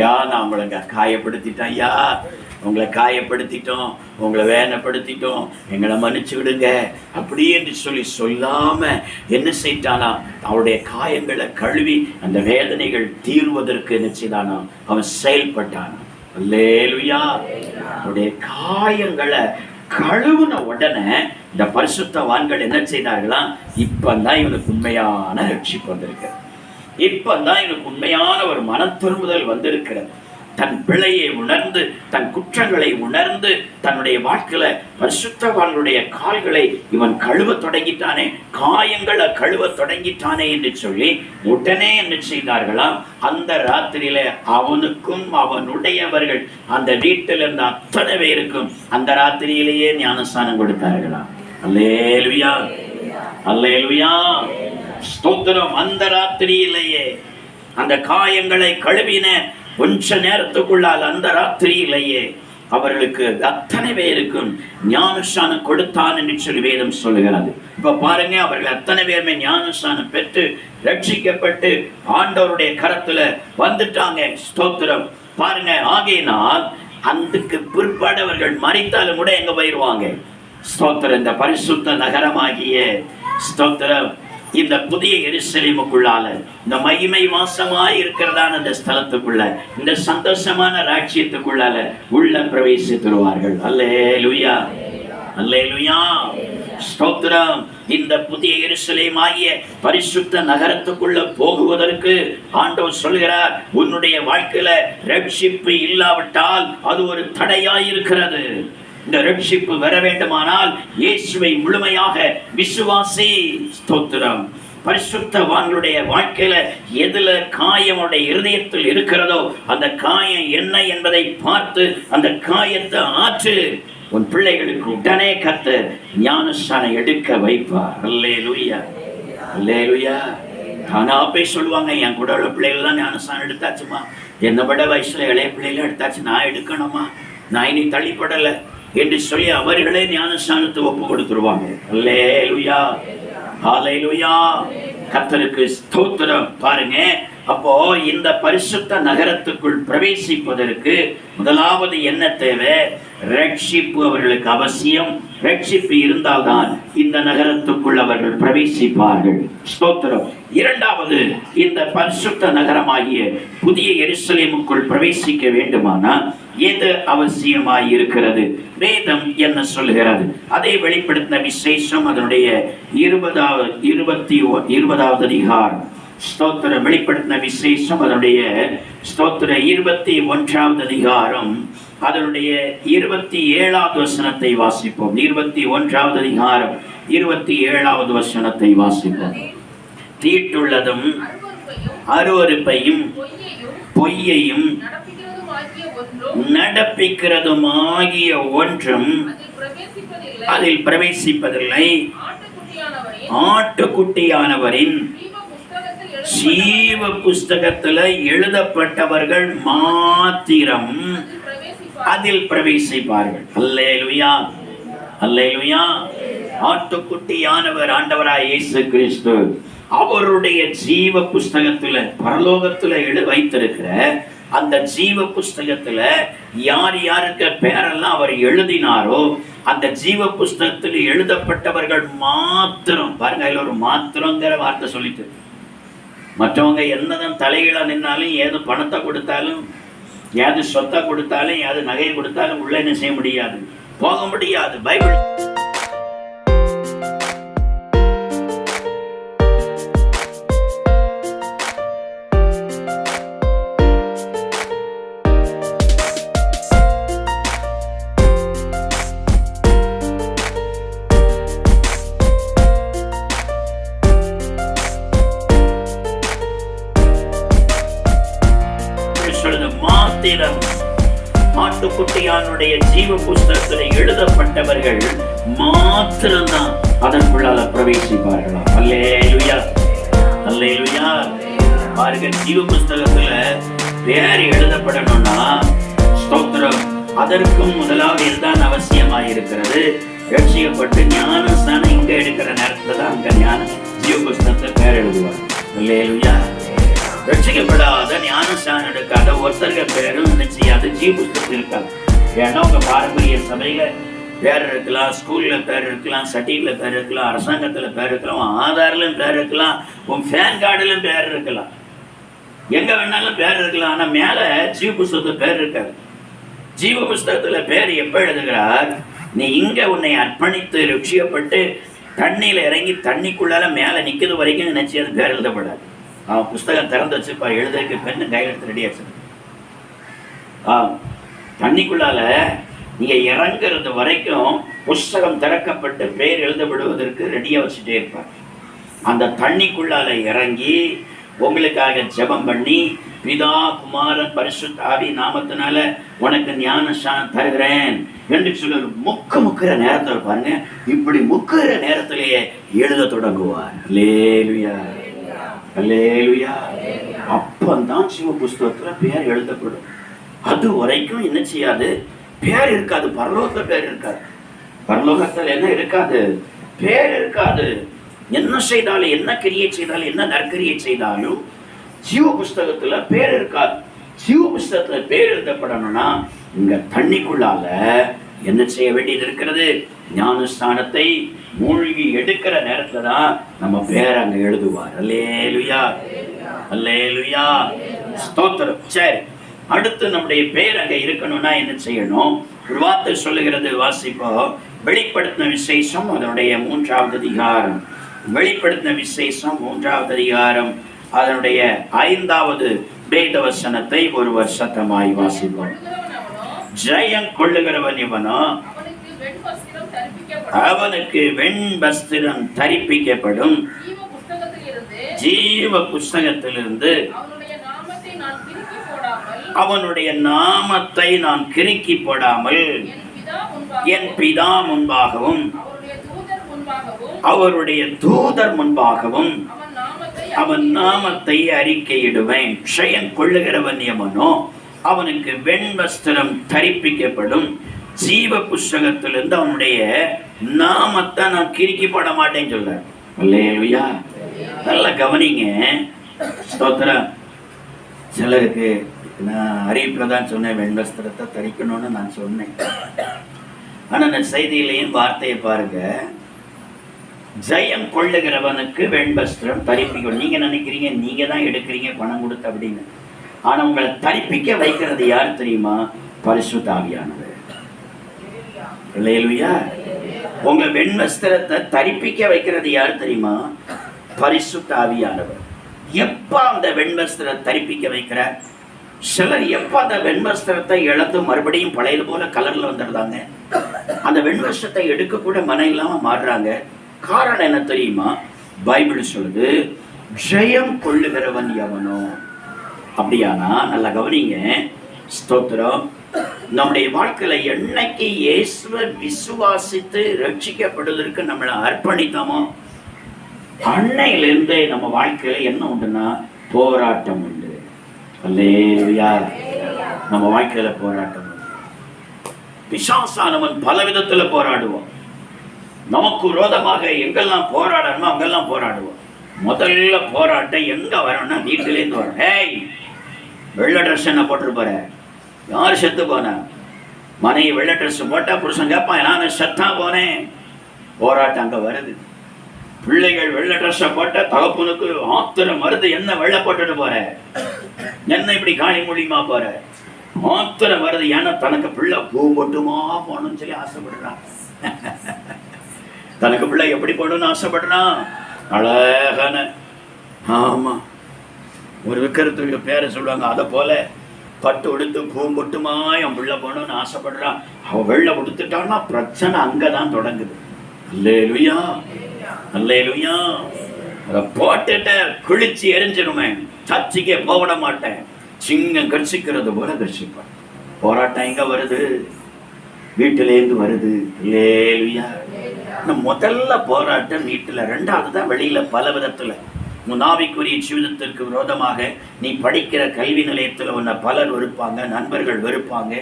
[SPEAKER 1] நான் உங்களை காயப்படுத்திட்டேன், உங்களை காயப்படுத்திட்டோம், உங்களை வேதனைப்படுத்திட்டோம், எங்களை மன்னிச்சு விடுங்க அப்படி என்று சொல்லாம என்ன செய்தானா, அவருடைய காயங்களை கழுவி அந்த வேதனைகள் தீர்வதற்கு என்ன செய்தானா, அவன் செயல்பட்டானா. அல்லேலூயா. அவருடைய காயங்களை கழுவுன உடனே இந்த பரிசுத்தவான்கள் என்ன செய்தார்களா, இப்பதான் இவனுக்கு உண்மையான ரட்சிப்பு வந்திருக்கு, இப்பதான் இவனுக்கு உண்மையான ஒரு மன திரும்புதல் வந்திருக்கிறது. தன் பிழையை உணர்ந்து, தன் குற்றங்களை உணர்ந்து, தன்னுடைய வாழ்க்கையில பரிசுத்தவான்களுடைய கால்களை இவன் கழுவ தொடங்கிட்டானே, காயங்களை கழுவ தொடங்கிட்டானே என்று சொல்லி உடனே என்ன செய்தார்களாம், அந்த ராத்திரியில அவனுக்கும் அவனுடையவர்கள் அந்த வீட்டில் இருந்த அத்தனை பேருக்கும் அந்த ராத்திரியிலேயே ஞானஸ்நானம் கொடுத்தார்களாம். அல்லேலூயா, அல்லேலூயா, ஸ்தோத்திரம். அந்த ராத்திரியிலேயே அந்த காயங்களை கழுவின கொஞ்ச நேரத்துக்குள்ளால் அந்த ராத்திரியிலேயே அவர்களுக்கு அத்தனை பேருக்கும் ஞானஸ்நானம் கொடுத்தான் என்று சொல்லி வேதம் சொல்லுகிறது. இப்ப பாருங்க, அவர்கள் அத்தனை பேருமே ஞானஸ்நானம் பெற்று ரட்சிக்கப்பட்டு ஆண்டவருடைய கரத்துல வந்துட்டாங்க. ஸ்தோத்திரம். பாருங்க, ஆகையினால் அதுக்கு பிற்பாடு அவர்கள் மரித்தாலும் கூட எங்க போயிருவாங்க? ஸ்தோத்திரம். இந்த பரிசுத்த நகரமாகிய ஸ்தோத்திரம், இந்த புதிய எருசலேமுக்குள்ளால, இந்த மகிமை வாசமாய் இருக்கிறதான இந்த ஸ்தலத்துக்குள்ள, இந்த சந்தோஷமான ராஜ்யத்துக்குள்ளால உள்ள பிரவேசித்துருவார்கள். அல்லேலூயா, அல்லேலூயா, ஸ்தோத்திரம். இந்த புதிய எருசலேம் ஆகிய பரிசுத்த நகரத்துக்குள்ள போகுவதற்கு ஆண்டவர் சொல்கிறார், உன்னுடைய வாழ்க்கையில ரட்சிப்பு இல்லாவிட்டால் அது ஒரு தடையாயிருக்கிறது. இந்த ரட்சிப்பு வர வேண்டுமானால் இயேசுவை முழுமையாக விசுவாசி. ஸ்தோத்திரம். பரிசுத்தவான்களுடைய வாழ்க்கையில எதுல காயமுடைய இருதயத்தில் இருக்கிறதோ அந்த காயம் என்ன என்பதை பார்த்து அந்த காயத்தை ஆற்று. உன் பிள்ளைகளுக்கு உடனே கர்த்தர் ஞானஸ்நானம் எடுக்க வைப்பார். அல்லேலூயா, அல்லேலூயா. தானா போய் சொல்லுவாங்க, என் கூட உள்ள பிள்ளைகள் தான் ஞானஸ்நானம் எடுத்தாச்சுமா, என்னை விட வயசுல இளைய பிள்ளைகள் எடுத்தாச்சு, நான் எடுக்கணுமா, நான் இனி தள்ளிப்படலை என்று சொல்லி அவர்களே ஞானஸ்நானத்தை ஒப்பு கொடுத்துருவாங்க. அல்லேலூயா, ஹல்லேலூயா, கர்த்தருக்கு ஸ்தோத்திரம். பாருங்க, அப்போ இந்த பரிசுத்த நகரத்துக்குள் பிரவேசிப்பதற்கு முதலாவது என்ன தேவை? ரட்சிப்பு அவர்களுக்கு அவசியம். ரட்சிப்பு இருந்தால்தான் இந்த நகரத்துக்குள் அவர்கள் பிரவேசிப்பார்கள். ஸ்தோத்திரம். இரண்டாவது, இந்த பரிசுத்த நகரமாகிய புதிய எருசலேமுக்குள் பிரவேசிக்க வேண்டுமானால் எது அவசியமாய் இருக்கிறது? வேதம் என்ன சொல்லுகிறது? அதை வெளிப்படுத்தின விசேஷம் அதனுடைய 20வது அதிகாரம். ஸ்தோத்திரம். வெளிப்படுத்தின விசேஷம் அதனுடைய ஸ்தோத்திர 21வது அதிகாரம் அதனுடைய 27வது வசனத்தை வாசிப்போம். 21வது அதிகாரம் 27வது வசனத்தை வாசிப்போம். தீட்டுள்ளதும் அருவருப்பையும் பொய்யையும் நடப்பிக்கிறதுமாகிய ஒன்றும் அதில் பிரவேசிப்பதில்லை. ஆட்டுக்குட்டியானவரின் ஜீவ புஸ்தகத்தில் எழுதப்பட்டவர்கள் மாத்திரம் அதில் பிரவேசிப்பார்கள். அல்லேலூயா, அல்லேலூயா. ஆட்டுக்குட்டியானவர் ஆண்டவராய் இயேசு கிறிஸ்து அவருடைய ஜீவ புஸ்தகத்துல பரலோகத்துல வைத்திருக்கிற அந்த ஜீவ புஸ்தகத்துல யார் யாருக்கு பேரெல்லாம் அவர் எழுதினாரோ அந்த ஜீவ புஸ்தகத்தில் எழுதப்பட்டவர்கள் மாத்திரம். பாருங்க, அதில் ஒரு மாத்திரங்கிற வார்த்தை சொல்லிட்டு, மற்றவங்க என்னதான் தலைகீழா நின்னாலும் ஏதோ பணத்தை கொடுத்தாலும் யாது சொத்தை கொடுத்தாலும் யாது நகையை கொடுத்தாலும் உள்ள என்ன செய்ய முடியாது, போக முடியாது. பைபிள் மாத்திரம் ஆட்டுக்குட்டியானுடைய ஜீவ புஸ்தகத்தில் எழுதப்பட்டவர்கள் மாத்திரம்தான் அதற்குள்ளால பிரவேசிப்பார்களா? அல்லேலூயா, அல்லேலூயா. பாருங்க, ஜீவ புஸ்தகத்துல பேர் எழுதப்படணும்னா ஸ்தோத்திரம், அதற்கும் முதலாவது இதுதான் அவசியமாயிருக்கிறது. ரட்சிக்கப்பட்டு ஞானஸ்தானம் இங்க எடுக்கிற நேரத்துல தான் அங்க ஞான ஜீவ புஸ்தகத்துல பேர் எழுதுவார். அல்லேலூயா. ரட்சிக்கப்படாத ஞானஸ்தானம் எடுக்காத ஒருத்தர்கள் பேரும் நிச்சயாது ஜீவ புஸ்தகத்தில் இருக்காது. ஏன்னா உங்க பாரம்பரிய சபையில பேர் இருக்கலாம், ஸ்கூல்ல பேர் இருக்கலாம், சர்டிஃபிகேட்ல பேர் இருக்கலாம், அரசாங்கத்துல பேர் இருக்கலாம், ஆதார்ல பேர் இருக்கலாம், உன் பேன் கார்டுல பேர் இருக்கலாம், எங்க வேணாலும் பேர் இருக்கலாம். ஆனா மேல ஜீவ புஸ்தகத்துல பேர் இருக்காது. ஜீவ புஸ்தகத்துல பேர் எப்ப எழுதுகிறார்? நீ இங்க உன்னை அர்ப்பணித்து ரட்சிக்கப்பட்டு தண்ணியில இறங்கி தண்ணிக்குள்ளால மேல நிக்கிறது வரைக்கும் நினைச்சு அது பேர் எழுதப்படாது. அவன் புஸ்தகம் திறந்து வச்சுப்பா, எழுதுறதுக்கு பெண்ணு கையில் எடுத்து ரெடி ஆச்சு. தண்ணிக்குள்ளால நீங்க இறங்குறது வரைக்கும் புஸ்தகம் திறக்கப்பட்டு பெயர் எழுதப்படுவதற்கு ரெடியா வச்சுட்டே இருப்பார். அந்த தண்ணிக்குள்ளால இறங்கி உங்களுக்காக ஜெபம் பண்ணி, பிதா குமாரன் பரிசுத்த ஆவி நாமத்தினால உனக்கு ஞானஸ்நானம் தருகிறேன் என்று சொல்லி முக்கிற நேரத்தில் பாருங்க, இப்படி முக்கிற நேரத்திலேயே எழுத தொடங்குவார். அல்லேலூயா, அல்லேலூயா. அப்பந்தான் சிவ புஸ்தகத்துல பேர் எழுதப்படும். அது வரைக்கும் என்ன செய்யாது, பேர் இருக்காது. பரலோகத்துல பேர் இருக்காது. பரலோகத்துல என்ன இருக்காது, பேர் இருக்காது. என்ன செய்தாலும், என்ன கிரியை செய்தாலும், என்ன நற்கிரியை செய்தாலும் ஜீவ புஸ்தகத்துல பேர் இருக்காது. ஜீவ புஸ்தகத்துல பேர் எழுதப்படணும்னா இங்க தண்ணிக்குள்ளால என்ன செய்ய வேண்டியது இருக்கிறது? ஞானஸ்தானத்தை மூழ்கி எடுக்கிற நேரத்துல தான் நம்ம பேர் அங்க எழுதுவார். அல்லேலூயா, அல்லேலூயா, ஸ்தோத்திரம். சரி, அடுத்து நம்முடைய பேர் அங்க இருக்கணும்னா என்ன செய்யணும்? ஒரு வார்த்தை சொல்லுகிறது, வாசிப்போம். வெளிப்படுத்தின விசேஷம் அதனுடைய 3வது அதிகாரம். வெளிப்படுத்தின விசேஷம் 3வது அதிகாரம் அதனுடைய 5வது வேத வசனத்தை ஒரு வருஷத்தமாய் வாசிப்போம். ஜெயம் கொள்ளுகிறவன் இவனோ, அவனுக்கு வெண்வஸ்திரம் தரிப்பிக்கப்படும். ஜீவ புஸ்தகத்திலிருந்து அவனுடைய நாமத்தை நான் கிறுக்கி போடாமல் என் பிதா முன்பாகவும் அவருடைய தூதர் முன்பாகவும் அவன் நாமத்தை அறிக்கையிடுவேன். ஜெயம் கொள்ளுகிறவன் எவனோ அவனுக்கு வெண்வஸ்திரம் தரிப்பிக்கப்படும். ஜீவ புஸ்தகத்திலிருந்து அவனுடைய நாமத்தை நான் கிறுக்கி போட மாட்டேன்னு சொல்றேன். அல்லேலூயா. நல்லா கவனிங்க, ஸ்தோத்திரம். சிலருக்கு நான் அறிவிப்புல தான் சொன்னேன், வெண்வஸ்திரத்தை தரிக்கணும்னு நான் சொன்னேன். ஆனா அந்த செய்தியிலையும் வார்த்தையை பாருங்க, ஜெயம் கொள்ளுகிறவனுக்கு வெண்வஸ்திரம் தரிப்பிக்கணும். நீங்க நினைக்கிறீங்க நீங்க தான் எடுக்கிறீங்க பணம் கொடுத்து அப்படின்னு. ஆனா உங்களை தரிப்பிக்க வைக்கிறது யார் தெரியுமா? பரிசுத்த ஆவியானவர். அல்லேலூயா. உங்க வெண்வஸ்திரத்தை தரிப்பிக்க வைக்கிறது யார் தெரியுமா? பரிசுத்த ஆவியானவர். எப்ப அந்த வெண்வஸ்திரத்தை தரிப்பிக்க வைக்கிறார்? சிலர் எப்ப அந்த வெண்வஸ்திரத்தை இழந்து மறுபடியும் பழையது போல கலர்ல வந்துடுறாங்க. அந்த வெண்வஸ்திரத்தை எடுக்க கூட மனம் இல்லாம மாறுறாங்க. காரணம் என்ன தெரியுமா? பைபிள் சொல்லுது, ஜெயம் கொள்ளுகிறவன் எவனோ. அப்படியானா நல்லா கவனிங்க, ஸ்தோத்திரம். நம்முடைய வாழ்க்கையில என்னைக்கு இயேசுவை விசுவாசித்து ரட்சிக்கப்படுவதற்கு நம்மளை அர்ப்பணித்தோமோ அன்னையிலிருந்தே நம்ம வாழ்க்கையில என்ன உண்டுன்னா போராட்டம் உண்டு. அல்லேலூயா. நம்ம வாழ்க்கையில போராட்டம் உண்டு. பிசாசானவன் பல விதத்துல போராடுவோம். நமக்கு விரோதமாக எங்கெல்லாம் போராடணுமோ அங்கெல்லாம் போராடுவோம். முதல்ல போராட்டம் எங்க வரணும்னா வீட்டிலேருந்து வரும். ஹேய், வெள்ளை ட்ரெஸ் என்ன போட்டிருப்பாரு? யார் செத்து போன? மனைவி வெள்ளை ட்ரெஸ் போட்டா புருஷன் கேட்பான், நான் செத்தா போனேன். போராட்டம் அங்க வருது. பிள்ளைகள் வெள்ளை ட்ரெஸ்ஸை போட்ட தகப்பனுக்கு ஆத்திரம் வருது. என்ன வெள்ளை போட்டுட்டு போற? என்ன இப்படி காணி மூலியமா போற? மாத்திரம் வருது. ஏன்னா தனக்கு பிள்ளை பூம்பொட்டுமா போகணும்னு சொல்லி ஆசைப்படுறான். தனக்கு பிள்ளை எப்படி போடணும்னு ஆசைப்படுறான். அழகான, ஆமா, ஒரு விக்கிரத்துக்கு பேரை சொல்லுவாங்க, அதை போல பட்டு உடுத்து பூம்பொட்டுமா என் பிள்ளை போகணும்னு ஆசைப்படுறான். அவன் வெள்ளை உடுத்துட்டான்னா பிரச்சனை அங்கதான் தொடங்குது. அல்லேலூயா, அல்லேலூயா. அதை போட்டுட்ட குளிச்சு எரிஞ்சிருமே, சர்ச்சைக்கே போவிட மாட்டேன். சிங்கம் கர்சிக்கிறது போல கர்சிப்பான். போராட்டம் எங்க வருது? வீட்டிலேருந்து வருது. அல்லேலூயா. முதல்ல போராட்டம் வீட்டுல, ரெண்டாவது தான் வெளியில. பல விதத்துல முனாவிக்குரிய ஜீவிதத்திற்கு விரோதமாக நீ படிக்கிற கல்வி நிலையத்துல உன்னை பலர் வெறுப்பாங்க, நண்பர்கள் வெறுப்பாங்க,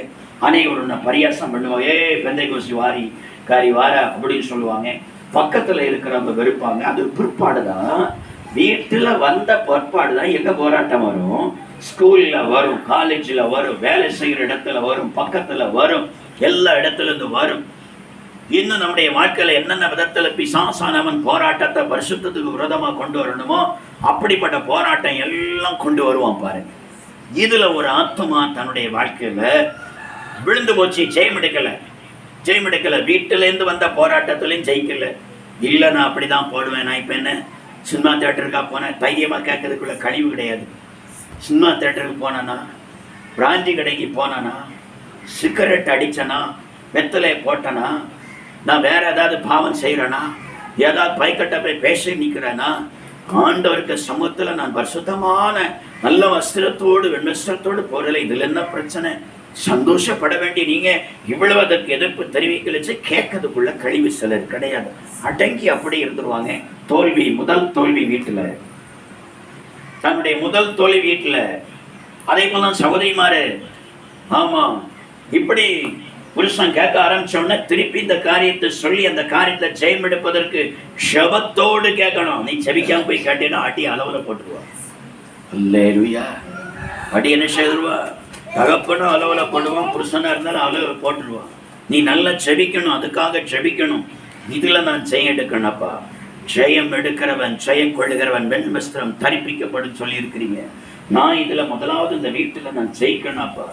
[SPEAKER 1] அனைவரும் உன்னை பரியாசம் பண்ணுவாங்க. பெந்தைகோசி வாரி காரி வார அப்படின்னு சொல்லுவாங்க. பக்கத்துல இருக்கிறவங்க வெறுப்பாங்க. அது பிற்பாடுதான், வீட்டுல வந்த பிற்பாடுதான் எங்க போராட்டம் வரும். ஸ்கூல்ல வரும், காலேஜ்ல வரும், வேலை செய்கிற இடத்துல வரும், பக்கத்துல வரும், எல்லா இடத்துல இருந்து வரும். இன்னும் நம்முடைய வாழ்க்கையில என்னென்ன விதத்துல பிசாசானவன் போராட்டத்தை பரிசுத்தத்துக்கு விரோதமா கொண்டு வரணுமோ அப்படிப்பட்ட போராட்டம் எல்லாம் கொண்டு வருவான் பாருங்க. இதுல ஒரு ஆத்மா தன்னுடைய வாழ்க்கையில விழுந்து போச்சு, ஜெயமெடுக்கல. வீட்டுல இருந்து வந்த போராட்டத்திலையும் ஜெயிக்கல. இல்ல நான் அப்படிதான் போடுவேன். நான் இப்ப என்ன சினிமா தியேட்டருக்கா போனேன், தைரியமா கேட்கறதுக்குள்ள கழிவு கிடையாது. சினிமா தியேட்டருக்கு போனானா, பிராந்தி கடைக்கு போனானா, சிகரெட் அடிச்சனா, வெத்தலை போட்டனா, நான் வேற ஏதாவது பாவம் செய்யறேனா, ஏதாவது பைக்கட்ட போய் பேச நிக்கிறேனா, ஆண்டவருக்கு சமூகத்துல நான் பரிசுத்தமான நல்ல வஸ்திரத்தோடு வெண்வஸ்திரத்தோடு போறல, இதுல என்ன பிரச்சனை? சந்தோஷப்பட வேண்டிய நீங்க இவ்வளவு அதற்கு எதிர்ப்பு தெரிவிக்கலிச்சு கேட்கறதுக்குள்ள கழிவு சிலர் கிடையாது. அடங்கி அப்படி இருந்துருவாங்க. தோல்வி, முதல் தோல்வி வீட்டுல, தன்னுடைய முதல் தோல்வி வீட்டுல. அதே போல சகோதரிமாரு, ஆமா, இப்படி புருஷன் கேட்க ஆரம்பிச்சோன்னா திருப்பி இந்த காரியத்தை சொல்லி அந்த காரியத்தை ஜெயம் எடுப்பதற்கு ஷபத்தோடு கேட்கணும். நீ செபிக்காம போய் கேட்டீங்கன்னா அடி அளவுல போட்டுருவா. அல்லேலூயா. அடி என்ன செய்துருவா? தகப்பனும் அளவுல போடுவான், புருஷனா இருந்தாலும் அளவுல போட்டுருவான். நீ நல்லா செபிக்கணும், அதுக்காக செபிக்கணும். இதுல நான் ஜெயம் எடுக்கணும்ப்பா. ஜெயம் எடுக்கிறவன், ஜெயம் கொள்ளுகிறவன் வெண் வஸ்திரம் தரிப்பிக்கப்படும் சொல்லி இருக்கிறீங்க. நான் இதுல முதலாவது இந்த வீட்டுல நான் ஜெயிக்கணும்ப்பா.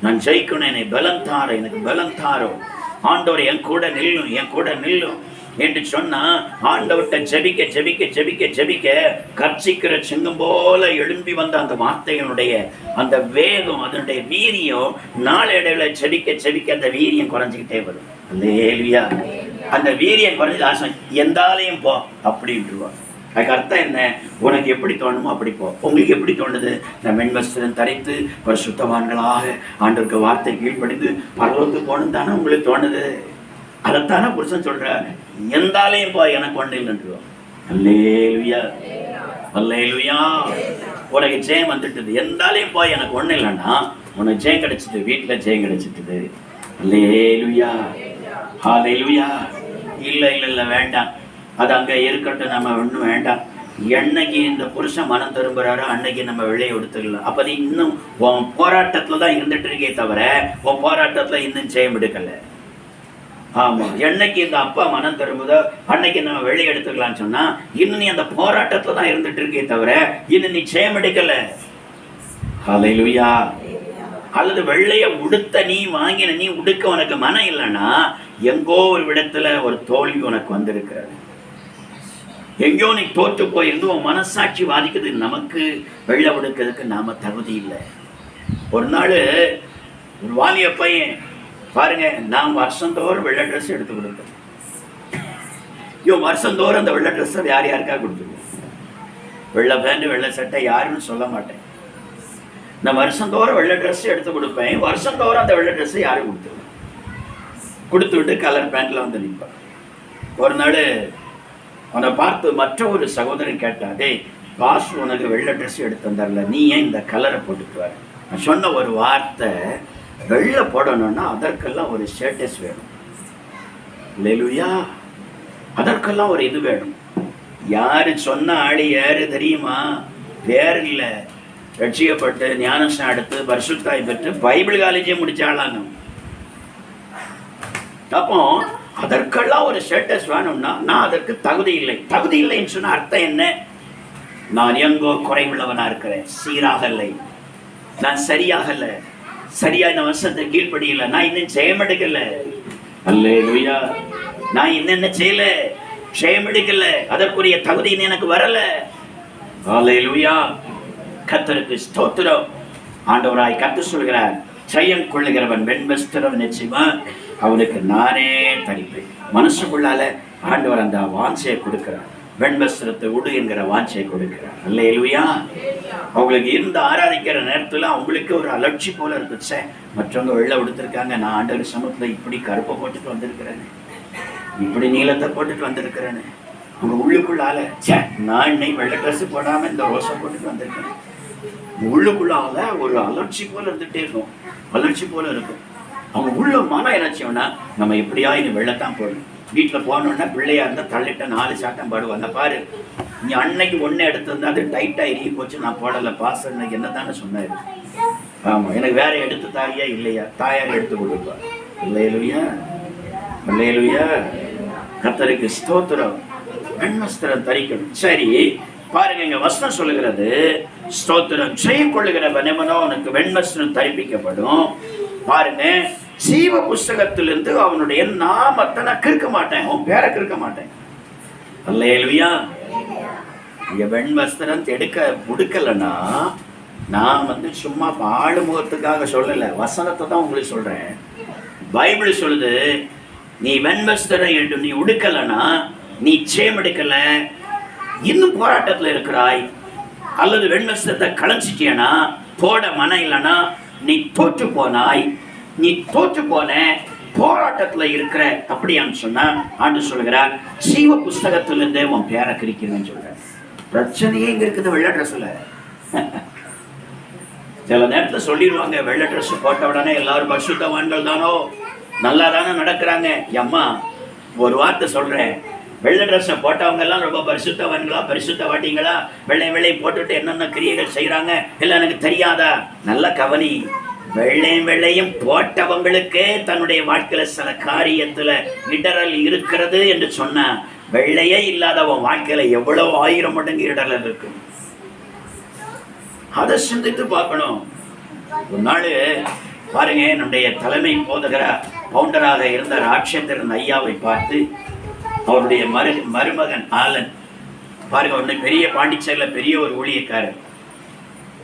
[SPEAKER 1] நான் ஜெயிக்கணும், என்னை பலம் தாரோ, எனக்கு பலம் தாரோ. ஆண்டவர் என் கூட நில்லும், என் கூட நில்லும் என்று சொன்னா ஆண்டவர்கிட்ட ஜெபிக்க ஜெபிக்க ஜெபிக்க ஜெபிக்க கர்ச்சிக்கிற சிங்கம் போல எழும்பி வந்த அந்த வார்த்தைகளுடைய அந்த வேகம், அதனுடைய வீரியம் நாளடைவில் ஜெபிக்க ஜெபிக்க அந்த வீரியம் குறைஞ்சிக்கிட்டே வரும். அல்லேலூயா. அந்த வீரியம் குறைஞ்சு ஆசை எந்தாலையும் போ அப்படின்ட்டுருவா. அதுக்கு அர்த்தம் என்ன? உனக்கு எப்படி தோணுமோ அப்படி போ. உங்களுக்கு எப்படி தோணுது? நான் மென்வஸ்திரம் தரித்து பரிசுத்தவான்களாக ஆண்டவருக்கு வார்த்தை கீழ்ப்படிந்து பரலோகத்துக்கு போகணும் தானே உங்களுக்கு தோணுது. அதைத்தானே புருஷன் சொல்ற, எந்தாலையும் போ, எனக்கு ஒண்ணு இல்லைன்றுவோம். அல்லேலூயா, அல்லேலூயா. உனக்கு ஜெயம் வந்துட்டுது, எந்தாலையும் போய் எனக்கு ஒண்ணு இல்லைன்னா உனக்கு ஜெயம் கிடைச்சிட்டு, வீட்டுல ஜெயம் கிடைச்சிட்டுது. அல்லேலூயா, ஹல்லேலூயா. இல்ல வேண்டாம், அது அங்க இருக்கட்டும், நம்ம ஒன்றும் வேண்டாம். என்னைக்கு இந்த புருஷன் மனம் திரும்புறாரோ அன்னைக்கு நம்ம வெளியே எடுத்துக்கலாம். அப்ப நீ இன்னும் உன் போராட்டத்துல தான் இருந்துட்டு இருக்கே தவிர உன் போராட்டத்துல இன்னும் ஜெயம் எடுக்கல. ஆமா, என்னைக்கு இந்த அப்பா மனம் திரும்புதோ அன்னைக்கு நம்ம வெளியே எடுத்துக்கலாம்னு சொன்னா இன்னும் நீ அந்த போராட்டத்துல தான் இருந்துட்டு இருக்கே தவிர இன்னும் நீ ஜெயம் எடுக்கல. ஹல்லேலூயா. அல்லது வெள்ளைய உடுத்த நீ வாங்கின நீ உடுக்க உனக்கு மனம் இல்லைன்னா எங்கோ ஒரு இடத்துல ஒரு தோல்வி உனக்கு வந்திருக்கிறது. எங்கேயோ நீ தோற்று போயிருந்து உன் மனசாட்சி வாதிக்குது, நமக்கு வெள்ளை உடுக்கிறதுக்கு நாம தகுதி இல்லை. ஒரு நாள் ஒரு வாலிய பையன் பாருங்க, நான் வருஷந்தோறும் வெள்ளை ட்ரெஸ் எடுத்து கொடுப்பேன். வருஷந்தோறும் அந்த வெள்ளை ட்ரெஸ்ஸை யார் யாருக்காக கொடுத்துருவோம். வெள்ளை பேண்ட் வெள்ளை சட்டை யாருன்னு சொல்ல மாட்டேன். நான் வருஷந்தோறும் வெள்ளை ட்ரெஸ் எடுத்து கொடுப்பேன். வருஷந்தோறும் அந்த வெள்ளை ட்ரெஸ்ஸை யாரும் கொடுத்துருவேன். கொடுத்து விட்டு கலர் பேண்ட்ல வந்து நிற்பேன். ஒரு நாள் அவனை பார்த்து மற்ற ஒரு சகோதரன் கேட்டா, டேய் பாஸ், உனக்கு வெள்ளை ட்ரெஸ் எடுத்து வந்தார்ல, நீ ஏன் இந்த கலரை போட்டுக்குவார்? நான் சொன்ன ஒரு வார்த்தை, வெள்ளை போடணும்னா அதற்கெல்லாம் ஒரு ஸ்டேட்டஸ் வேணும். அல்லேலூயா. அதற்கெல்லாம் ஒரு இது வேணும். யாரு சொன்ன ஆளு யாரு தெரியுமா? பேர் இல்லை, ரட்சிக்கப்பட்டு ஞானஸ்நானம் எடுத்து பரிசுத்தாய் பெற்று பைபிள் காலேஜே முடிச்ச ஆளாங்க. அப்போ அதற்கெல்லாம் ஒரு ஸ்டேட்டஸ் வேணும்னா நான் அதற்கு தகுதி இல்லை. தகுதி இல்லைன்னு சொன்ன அர்த்தம் என்ன? நான் எங்கோ குறைவுள்ளவனா இருக்கிறேன், சீராக இல்லை, நான் சரியாக இல்லை, சரியா இந்த வசனத்தை கீழ்ப்படியல, நான் இன்னும் ஜெயம் எடுக்கல. அல்லேலூயா. நான் இன்னும் செய்யல, ஜெயம் எடுக்கல, அதற்குரிய தகுதி எனக்கு வரல. அல்லேலூயா. கர்த்தருக்கு ஸ்தோத்திரம். ஆண்டவராய் கர்த்தர் சொல்கிறார், ஜெயம் கொள்ளுகிறவன் வெண்வஸ்திரம் நிச்சயமா அவனுக்கு நானே தரிப்பேன். மனசுக்குள்ளால ஆண்டவர் அந்த வாஞ்சையை கொடுக்கிறார். வெண்வஸ்திரத்தை உடு என்கிற வாஞ்சையை கொடுக்கிறார். அல்லேலூயா. அவங்களுக்கு இருந்து ஆராதிக்கிற நேரத்துல அவங்களுக்கு ஒரு அலட்சி போல இருந்துச்சு. மற்றவங்க வெள்ளை உடுத்திருக்காங்க, நான் ஆண்டவர் சமூகத்துல இப்படி கருப்பை போட்டுட்டு வந்திருக்கிறேன், இப்படி நீளத்தை போட்டுட்டு வந்திருக்கிறேன்னு அவங்க உள்ளுக்குள்ளால, நான் இன்னைக்கு வெள்ளை ட்ரெஸ் போடாம இந்த ரோசை போட்டுட்டு வந்திருக்கிறேன். உள்ளுக்குள்ளால ஒரு அலட்சி போல இருந்துட்டே இருக்கும், அலட்சி போல இருக்கும். அவங்க உள்ள மனம் என்னாச்சோன்னா, நம்ம எப்படியா இது வெள்ளத்தான் போடணும். வீட்டில் போனோன்னா பிள்ளையா இருந்தால் தள்ளிட்ட 4 சாட்டம் பாடுவாங்க. பாரு, நீ அன்னைக்கு ஒன்று எடுத்திருந்தா அது டைட்டாக இறுகி போச்சு, நான் போடலை பாஸ், இன்னைக்கு என்ன தானே சொன்னார். ஆமாம், எனக்கு வேற எடுத்து தாரியா இல்லையா, தாயார் எடுத்து கொடுப்பா. இல்லையா இல்லையா. கர்த்தருக்கு ஸ்தோத்திரம். வெண்வஸ்திரம் தரிக்கணும். சரி பாருங்க, இங்க வசனம் சொல்லுகிறது, ஸ்தோத்திரம் ஜெயம் கொள்ளுகிறவன் எவனோ அவனுக்கு வெண்வஸ்திரம் தரிப்பிக்கப்படும். பாருங்க, ஜீவ புஸ்தகத்திலிருந்து அவனுடைய நாமத்தை நான் கிறுக்க மாட்டேன், அவன் பேரை கிறுக்க மாட்டேன். அல்லேலூயா. இங்க வெண்வஸ்திரம் எடுக்க முடுக்கலன்னா, நான் சும்மா ஆளு முகத்துக்காக சொல்லல, வசனத்தை தான் உங்களுக்கு சொல்றேன். பைபிள் சொல்லுது, நீ வெண்வஸ்திரம் நீ உடுக்கலன்னா, நீ ஜெயம் எடுக்கல, இன்னும் போராட்டத்தில் இருக்கிறாய். அல்லது வெண்வஸ்திரத்தை களைச்சிட்டியனா, போட மனம் இல்லைன்னா நீ தோற்று போனாய். நீ தோற்று போன போராட்டத்துல இருக்கிற அப்படியான்னு சொன்னா, ஆண்டு சொல்கிறார், ஜீவ புஸ்தகத்திலிருந்தே உன் பேரை கிரிக்கிறேன்னு சொல்ற. பிரச்சனையே இங்க இருக்குது வெள்ளை ட்ரெஸ்ல. சில நேரத்துல சொல்லிடுவாங்க, வெள்ளை ட்ரெஸ் போட்ட உடனே எல்லாரும் பரிசுத்தவான்கள் தானோ, நல்லா தானே நடக்கிறாங்க. அம்மா ஒரு வார்த்தை சொல்றேன், வெள்ளை ட்ரெஸ்ஸை போட்டவங்க எல்லாம் ரொம்ப பரிசுத்தவான்களா, பரிசுத்தவாட்டிங்களா? வெள்ளை வெள்ளை போட்டுட்டு என்னென்ன கிரியைகள் செய்யறாங்க எல்லாம் எனக்கு தெரியாதா? நல்ல கவனி. வெள்ளையும் போட்டவங்களுக்கு தன்னுடைய வாழ்க்கையில சில காரியத்துல இடரல் இருக்கிறது என்று சொன்ன, வெள்ளையே இல்லாதவன் வாழ்க்கையில எவ்வளவு 1000 மடங்கு இடரல் இருக்கு. அதை சிந்தித்து பார்க்கணும். ஒரு நாள் பாருங்க, நம்முடைய தலைமை போதகர பவுண்டராக இருந்த ராட்சேந்திரன் ஐயாவை பார்த்து அவருடைய மருமகன் ஆலன் பாருங்க, ஒன்று பெரிய பாண்டிச்சேரியில் பெரிய ஒரு ஊழியக்காரர்.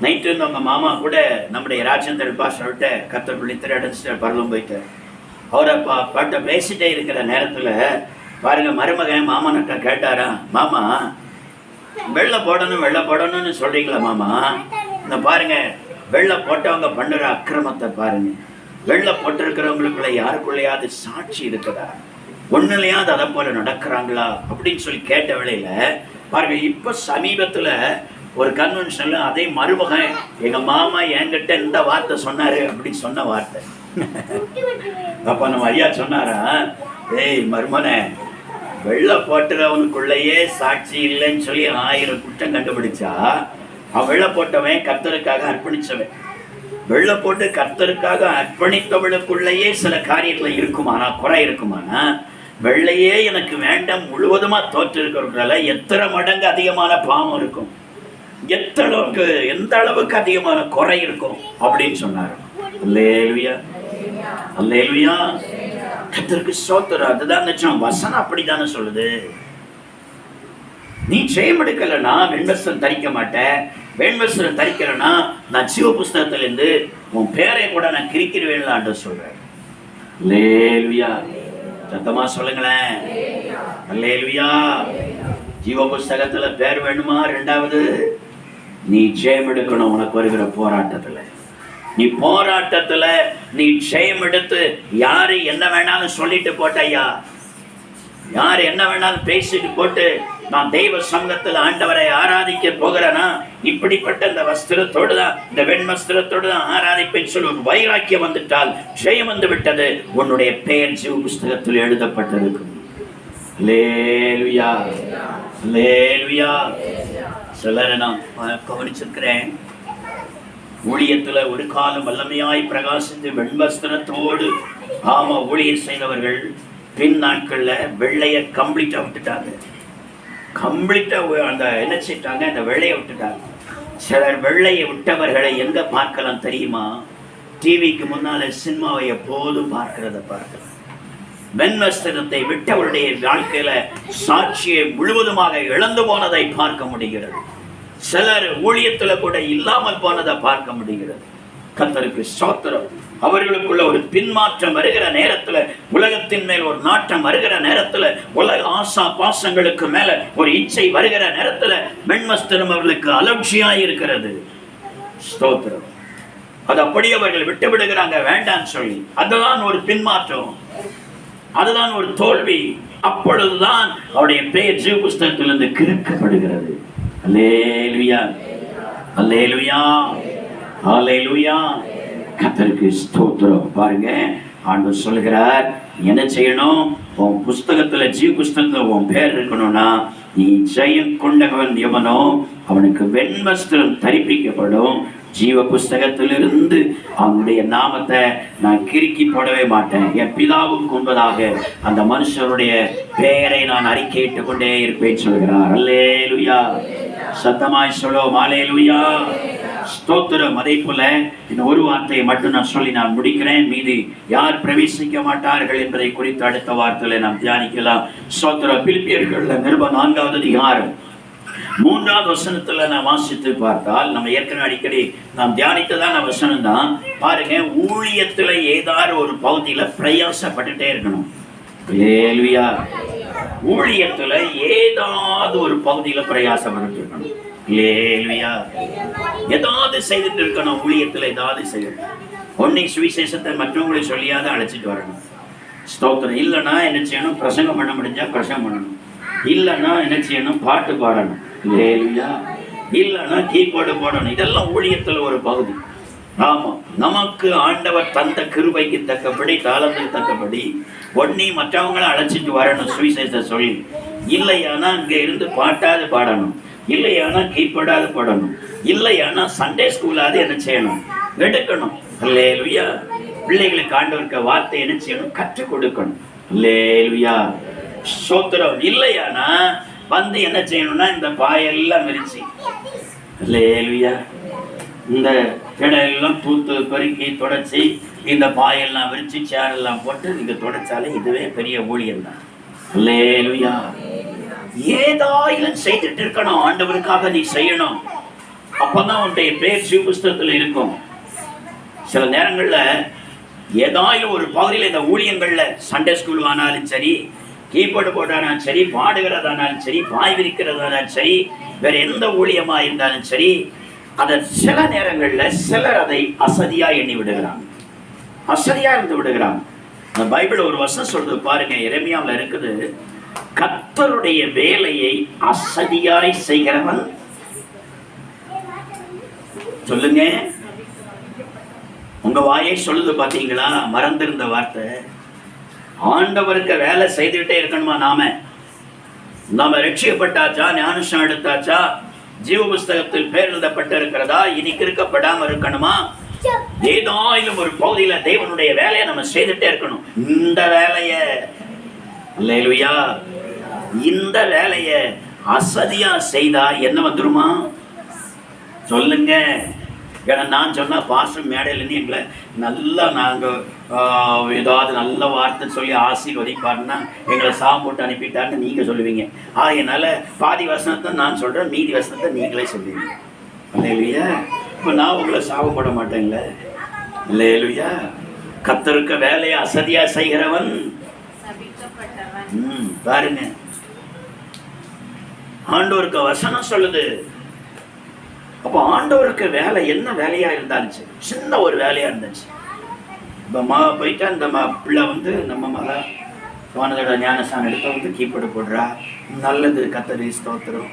[SPEAKER 1] நைட்டு வந்து அவங்க மாமா கூட நம்முடைய ராஜேந்திரன் பாஸ்டர்கிட்ட கர்த்தர் பிடித்து அடைச்சிட்டு பரலும் போயிட்டார். அவரை பாட்ட பேசிட்டே இருக்கிற நேரத்தில் பாருங்க, மருமகன் மாமா நட்ட கேட்டாரா, மாமா வெள்ளை போடணும்னு சொல்றீங்களா மாமா? இந்த பாருங்க, வெள்ளை போட்டவங்க பண்ணுற அக்கிரமத்தை பாருங்க, வெள்ளை போட்டிருக்கிறவங்களுக்குள்ள யாருக்குள்ளையாவது சாட்சி இருக்குதா, ஒன்னுலையாவது அதை போல நடக்கிறாங்களா அப்படின்னு சொல்லி கேட்ட வேளையில பாருங்க, இப்ப சமீபத்துல ஒரு கன்வென்ஷன்ல அதே மருமகன், எங்க மாமா என்கிட்ட இந்த வார்த்தை சொன்னாரு அப்படின்னு சொன்ன வார்த்தை. அப்ப நம்ம ஐயா சொன்னாரா, ஏய் மருமனே, வெள்ளை போட்டுறவனுக்குள்ளேயே சாட்சி இல்லைன்னு சொல்லி 1000 குற்றம் கண்டுபிடிச்சா, அவன் வெள்ளை போட்டவன் கர்த்தருக்காக அர்ப்பணிச்சவன். வெள்ளை போட்டு கர்த்தருக்காக அர்ப்பணித்தவளுக்குள்ளேயே சில காரியத்துல இருக்குமானா, குறை இருக்குமானா, வெள்ளையே எனக்கு வேண்டாம் முழுவதுமா தோற்று இருக்கிறவர்களால எத்தனை மடங்கு அதிகமான பாவம் இருக்கும், எந்த அளவுக்கு அதிகமான குறை இருக்கும் அப்படின்னு சொன்னார். அல்லேலூயா, அல்லேலூயா. கர்த்தருக்கு ஸ்தோத்திரம். அதுதான் நிச்சயம், வசனம் அப்படித்தானே சொல்லுது. நீ ஜெயம் எடுக்கலன்னா வெண்வஸ்திரம் தரிக்க மாட்டேன், வெண்வஸ்திரம் தரிக்கலன்னா நான் ஜீவ புஸ்தகத்திலிருந்து உன் பேரை கூட நான் கிரிக்கிறேன் சொல்றேன். அல்லேலூயா. சத்தமா சொல்லுங்களேன். அல்லேலூயா. ஜீவ புஸ்தகத்துல பேர் வேணுமா? 2வது நீ ஜெயம் எடுக்கணும். உனக்கு வருகிற போராட்டத்துல நீ போராட்டத்துல நீ ஜெயம் எடுத்து, யாரு என்ன வேணாலும் சொல்லிட்டு போட்டையா, யார் என்ன வேணாலும் பேசிட்டு போட்டு, நான் தெய்வ சங்கத்தில் ஆண்டவரை ஆராதிக்க போகிறேன்னா இப்படிப்பட்ட இந்த வஸ்திரத்தோடு தான், இந்த வெண்வஸ்திரத்தோடு தான் ஆராதிப்பேன்னு சொல்லி ஒரு வைராக்கியம் வந்துட்டால் ஜெயம் வந்து விட்டது. உன்னுடைய பெயர் ஜீவ புஸ்தகத்தில் எழுதப்பட்டிருக்கும். அல்லேலூயா, அல்லேலூயா. சிலரை நான் கவனிச்சிருக்கிறேன், ஊழியத்துல ஒரு காலம் வல்லமையாய் பிரகாசித்து வெண்வஸ்திரத்தோடு ஊழியர் செய்தவர்கள் பின் நாட்கள்ல வெள்ளைய கம்ப்ளீட்டா விட்டுட்டாங்க. கம்ப்ளீட்டா அந்த என்ன செய்யிட்டாங்க, அந்த வெள்ளையை விட்டுட்டாங்க. சிலர் வெள்ளையை விட்டவர்களை எங்க பார்க்கலாம் தெரியுமா? டிவிக்கு முன்னால சினிமாவை எப்போதும் பார்க்கிறத பார்க்கலாம். வெண்வஸ்திரத்தை விட்டவருடைய வாழ்க்கையில சாட்சியை முழுவதுமாக இழந்து போனதை பார்க்க முடிகிறது. சிலர் ஊழியத்துல கூட இல்லாமல் போனதை பார்க்க முடிகிறது. கர்த்தருக்கு ஸ்தோத்திரம். அவர்களுக்குள்ள ஒரு பின்மாற்றம் வருகிற நேரத்துல, உலகத்தின் மேல் ஒரு நாட்டம் வருகிற நேரத்துல, உலக ஆசா பாசங்களுக்கு மேல ஒரு இச்சை வருகிற நேரத்துல வெண்வஸ்திரம் அவர்களுக்கு அலட்சியாய் இருக்கிறது. ஸ்தோத்திரம். அது அப்படியே அவர்கள் விட்டு விடுகிறாங்க, வேண்டான்னு சொல்லி. அதுதான் ஒரு பின்மாற்றம், அதுதான் ஒரு தோல்வி. அப்பொழுதுதான் அவருடைய பெயர் ஜீவ புஸ்தகத்திலிருந்து கிறுக்கப்படுகிறது. அல்லேலூயா, அல்லேலூயா, அல்லேலூயா. கர்த்தருக்கு ஸ்தோத்திரம். பாருங்க, ஆண்டவர் சொல்கிறார், என்ன செய்யணும்? உன் புஸ்தகத்துல, ஜீவ புஸ்தகத்துல உன் பேர் இருக்கணும்னா, நீ ஜெயம் கொண்டவன் எவனோ அவனுக்கு வெண்வஸ்திரம் தரிப்பிக்கப்படும். ஜீவ புஸ்தகத்திலிருந்து அவனுடைய நாமத்தை நான் கிறுக்கி போடவே மாட்டேன். என் பிதாவுக்கு முன்பதாக அந்த மனுஷருடைய பெயரை நான் அறிக்கையிட்டுக் கொண்டே இருப்பேன் சொல்கிறார். அல்லேலூயா. சத்தமாய் சொல்லுவோம், அல்லேலூயா. ஸ்தோத்திரம். அதே போல இந்த ஒரு வார்த்தையை மட்டும் நான் சொல்லி நான் முடிக்கிறேன். மீதி யார் பிரவேசிக்க மாட்டார்கள் என்பதை குறித்து அடுத்த வார்த்தையில நாம் தியானிக்கலாம். ஸ்தோத்திரம். பிலிப்பியர்கள்ல நிருபம் 4வது அதிகாரம் 3வது வசனத்துல நான் வாசித்து பார்த்தால், நம்ம ஏற்கனவே அடிக்கடி நாம் தியானித்ததான வசனம் தான். பாருங்க, ஊழியத்துல ஏதாவது ஒரு பகுதியில பிரயாசப்பட்டுட்டே இருக்கணும். அல்லேலூயா. ஊழியத்துல ஏதாவது ஒரு பகுதியில பிரயாசப்பட்டு இருக்கணும். அல்லேலூயா. ஏதாவது செய்துட்டு இருக்கணும். ஊழியத்துல ஏதாவது செய்யணும். ஒன்னை சுவிசேஷத்தை மற்றவங்களை சொல்லியாத அழைச்சிட்டு வரணும். ஸ்தோத்திரம். இல்லைன்னா என்ன செய்யணும்? பிரசங்கம் பண்ண முடிஞ்சா பிரசங்கம் பண்ணணும். இல்லைன்னா என்ன செய்யணும்? பாட்டு பாடணும். அல்லேலூயா. இல்லைன்னா கீபோர்டு போடணும். இதெல்லாம் ஊழியத்துல ஒரு பகுதி. ஆமா, நமக்கு ஆண்டவர் தந்த கிருபைக்கு தக்கபடி, தாளத்துக்கு தக்கபடி ஒன்னி மற்றவங்களை அழைச்சிட்டு வரணும் சுவிசேஷத்தை சொல்லி. இல்லையானா இங்க இருந்து பாட்டாது பாடணும். இல்லையானா கீபோர்டாது போடணும். இல்லையானா சண்டே ஸ்கூலாவது என்ன செய்யணும்? எடுக்கணும். அல்லேலூயா. பிள்ளைகளுக்கு ஆண்டவருக்கு வார்த்தை என்ன செய்யணும்? கற்றுக் கொடுக்கணும். அல்லேலூயா. ஸ்தோத்திரம். இல்லையானா வந்து என்ன செய்யணும்னா இந்த பாயெல்லாம் விரிச்சு, அல்லேலூயா, இந்த இடையெல்லாம் தூத்து பெருக்கி தொடச்சி இந்த பாயெல்லாம் விரிச்சு சேரெல்லாம் போட்டு நீங்க தொடச்சாலே இதுவே பெரிய ஊழியம் தான். அல்லேலூயா. ஏதாயிலும் செய்துட்டு இருக்கணும். ஆண்டவருக்காக நீ செய்யணும். அப்பதான் உன்னுடைய பேர் ஜீவ புஸ்தகத்துல இருக்கும். சில நேரங்கள்ல ஏதாயிலும் ஒரு பகுதியில் இந்த ஊழியங்கள்ல, சண்டே ஸ்கூல் ஆனாலும் சரி, கீபோர்டு போட்டாலும் சரி, பாடுகிறதானாலும் சரி, பாய் விரிக்கிறதானாலும் சரி, வேற எந்த ஊழியமா இருந்தாலும் சரி, அதை சில நேரங்கள்ல சிலர் அதை அசதியா எண்ணி விடுகிறாங்க, அசதியா இருந்து விடுகிறாங்க. அந்த பைபிள் ஒரு வசனம் சொல்றது பாருங்க, எரேமியாவில் இருக்குது. கர்த்தருடைய வேலையை அசதியாய் செய்கிறவன், சொல்லுங்க, உங்க வாயை சொல்லுது பாத்தீங்களா? மறந்திருந்த வார்த்தை. ஆண்டவருக்கு வேலை செய்துகிட்டே இருக்கணுமா? நாம ரட்சிக்கப்பட்டாச்சா? ஞானஸ்நானம் எடுத்தாச்சா? ஜீவ புஸ்தகத்தில் பேர் எழுதப்பட்டு இருக்கிறதா? இனி கிறுக்கப்படாம இருக்கணுமா? ஏதாயிலும் ஒரு பகுதியில தேவனுடைய வேலையை நம்ம செய்துட்டே இருக்கணும். இந்த வேலையை, அல்லேலூயா, இந்த வேலையை அசதியா செய்தா என்ன வந்துருமா? சொல்லுங்க. ஏன்னா நான் சொன்னா பாஸ்டர் மேடையிலேருந்து எங்களை நல்லா நாங்கள் ஏதாவது நல்ல வார்த்தை சொல்லி ஆசீர்வதிப்பாருன்னா எங்களை சாபம் போட்டு அனுப்பிட்டாருன்னு நீங்கள் சொல்லுவீங்க. அதனால பாதி வசனத்தை நான் சொல்கிறேன், மீதி வசனத்தை நீங்களே சொல்லுவீங்க. அல்லேலூயா. இப்போ நான் உங்களை சாபம் போட மாட்டேங்களே. அல்லேலூயா. கர்த்தருக்கு வேலையை அசதியா செய்கிறவன் பாருங்க, ஆண்டவருக்கு வசனம் சொல்லுது. அப்போ ஆண்டவருக்கு வேலை என்ன வேலையா இருந்தாச்சு? சின்ன ஒரு வேலையா இருந்துச்சு. இப்போ போயிட்டா இந்த பிள்ளை வந்து நம்ம மகா போனதோட ஞானஸ்நானம் எடுத்த வந்து கீபோர்டு போடுறா. நல்லது, கர்த்தருக்கு ஸ்தோத்திரம்.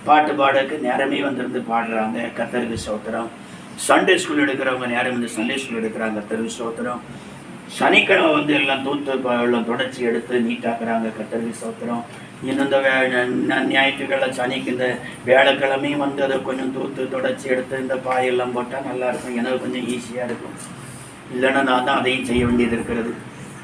[SPEAKER 1] பாட்டு பாடக்கு நேரமே வந்திருந்து பாடுறாங்க, கர்த்தருக்கு ஸ்தோத்திரம். சண்டே ஸ்கூல் எடுக்கிறவங்க நேரம் வந்து சண்டே ஸ்கூல் எடுக்கிறாங்க, கர்த்தருக்கு ஸ்தோத்திரம். சனிக்கிழமை வந்து எல்லாம் தூத்து எல்லாம் தொடச்சி எடுத்து நீட்டாக்குறாங்க, கர்த்தருக்கு ஸ்தோத்திரம். இன்னும் இந்த ஞாயிற்றுக்கிழமை சனிக்கு இந்த வியாழக்கிழமையும் வந்து அதை கொஞ்சம் தூத்து தொடச்சி எடுத்து இந்த பாயெல்லாம் போட்டால் நல்லாயிருக்கும், எனக்கு கொஞ்சம் ஈஸியாக இருக்கும். இல்லைன்னா நான் தான் அதையும் செய்ய வேண்டியது இருக்கிறது.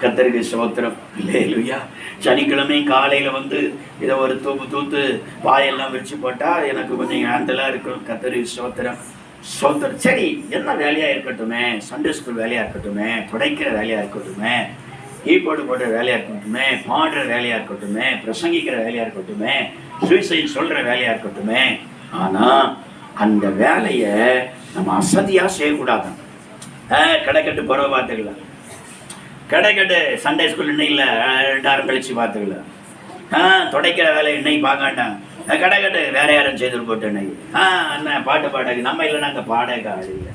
[SPEAKER 1] கர்த்தருக்கு ஸ்தோத்திரம். அல்லேலூயா. சனிக்கிழமையும் காலையில் வந்து இதை ஒரு தூத்து பாயெல்லாம் விரிச்சு போட்டால் எனக்கு கொஞ்சம் ஆந்தலாக இருக்கும். கர்த்தருக்கு ஸ்தோத்திரம். சோதர் சரி, என்ன வேலையா இருக்கட்டுமே, சண்டே ஸ்கூல் வேலையா இருக்கட்டுமே, துடைக்கிற வேலையா இருக்கட்டுமே, கீபோர்டு போடுற வேலையா இருக்கட்டுமே, பாடுற வேலையா இருக்கட்டுமே, பிரசங்கிக்கிற வேலையா இருக்கட்டுமே, சுவிசேஷம் சொல்ற வேலையா இருக்கட்டுமே, ஆனா அந்த வேலைய நம்ம அசதியா செய்யக்கூடாது. கடைக்கட்டு பருவ பார்த்துக்கலாம், கடைக்கட்டு சண்டே ஸ்கூல் இன்னும் இல்லை, 2 வாரம் கழிச்சு பார்த்துக்கலாம். துடைக்கிற வேலை இன்னைக்கு பார்க்க வேண்டாம், கடைக்கட்டு வேற யாரும் செய்து போட்டு இன்னைக்கு என்ன பாட்டு பாடாது. நம்ம இல்லை நாங்கள் பாடக்க ஆள் இல்லை,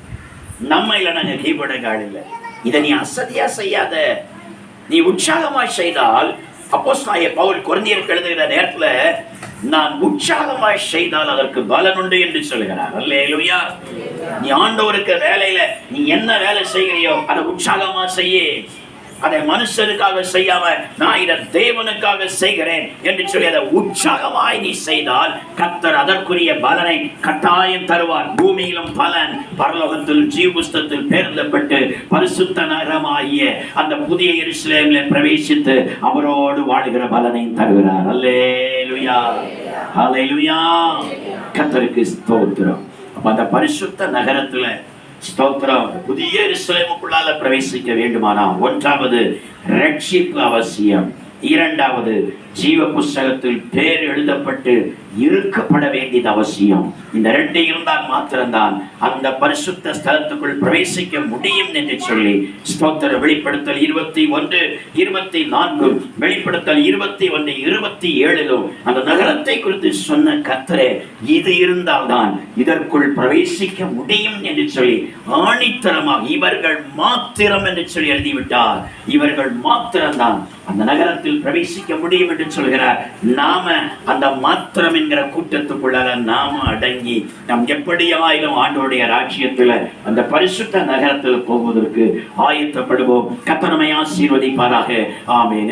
[SPEAKER 1] நம்ம இல்லை நாங்கள் கீபோர்டுக்கு ஆள் இல்லை. இதை நீ அசதியா செய்யாத, நீ உற்சாகமாய் செய்தால். அப்போஸ்தலனாகிய பவுல் கொரிந்தியருக்கு எழுதுகிற நேரத்துல நான் உற்சாகமாய் செய்தால் அதற்கு பலன் உண்டு என்று சொல்கிறார். அல்லேலூயா. நீ ஆண்டவருக்கு வேலையில நீ என்ன வேலை செய்கிறியோ அதை உற்சாகமா செய்ய. அதை மனுஷனுக்காக செய்யாம நான் இதை தேவனுக்காக செய்கிறேன் என்று சொல்லி அதை உற்சாகமாய் நீ செய்தால் கர்த்தர் அதற்குரிய பலனை கட்டாயம் தருவார். பூமியிலும் பலன், பரலோகத்தில் ஜீவ புஸ்தகத்தில் பேர்ந்தப்பட்டு பரிசுத்த நகரமாகிய அந்த புதிய எருசலேமில் பிரவேசித்து அவரோடு வாழுகிற பலனையும் தருகிறார். அல்லேலூயா, ஹல்லேலூயா. கர்த்தருக்கு ஸ்தோத்திரம். அப்ப அந்த பரிசுத்த நகரத்துல ஸ்தோத்திரம், புதிய எருசலேமுக்குள்ளால பிரவேசிக்க வேண்டுமானால் 1வது ரட்சிப்பு அவசியம், 2வது ஜீவ புஸ்தகத்தில் பேர் எழுதப்பட்டு இருக்கப்பட வேண்டியது அவசியம். இந்த 2 இருந்தால் மாத்திரம்தான் அந்த பரிசுத்த ஸ்தலத்துக்குள் பிரவேசிக்க முடியும் என்று சொல்லி ஸ்தோத்திர வெளிப்படுத்தல் 21, 24, வெளிப்படுத்தல் 21, 27 அந்த நகரத்தை குறித்து சொன்ன கர்த்தரே இது இருந்தால்தான் இதற்குள் பிரவேசிக்க முடியும் என்று சொல்லி ஆணித்தரமாக இவர்கள் மாத்திரம் என்று சொல்லி எழுதிவிட்டார். இவர்கள் மாத்திரம்தான் அந்த நகரத்தில் பிரவேசிக்க முடியும் என்று சொல்கிறார். நாம அந்த மாத்திரம் என்கிற கூட்டத்துக்குள்ளால நாம அடங்கி நாம் எப்படியாயிலும் ஆண்டவருடைய ராஜ்யத்துல அந்த பரிசுத்த நகரத்தில் போவதற்கு ஆயத்தப்படுவோம். கர்த்தர் நம்மை ஆசீர்வதிப்பாராக. ஆமென்.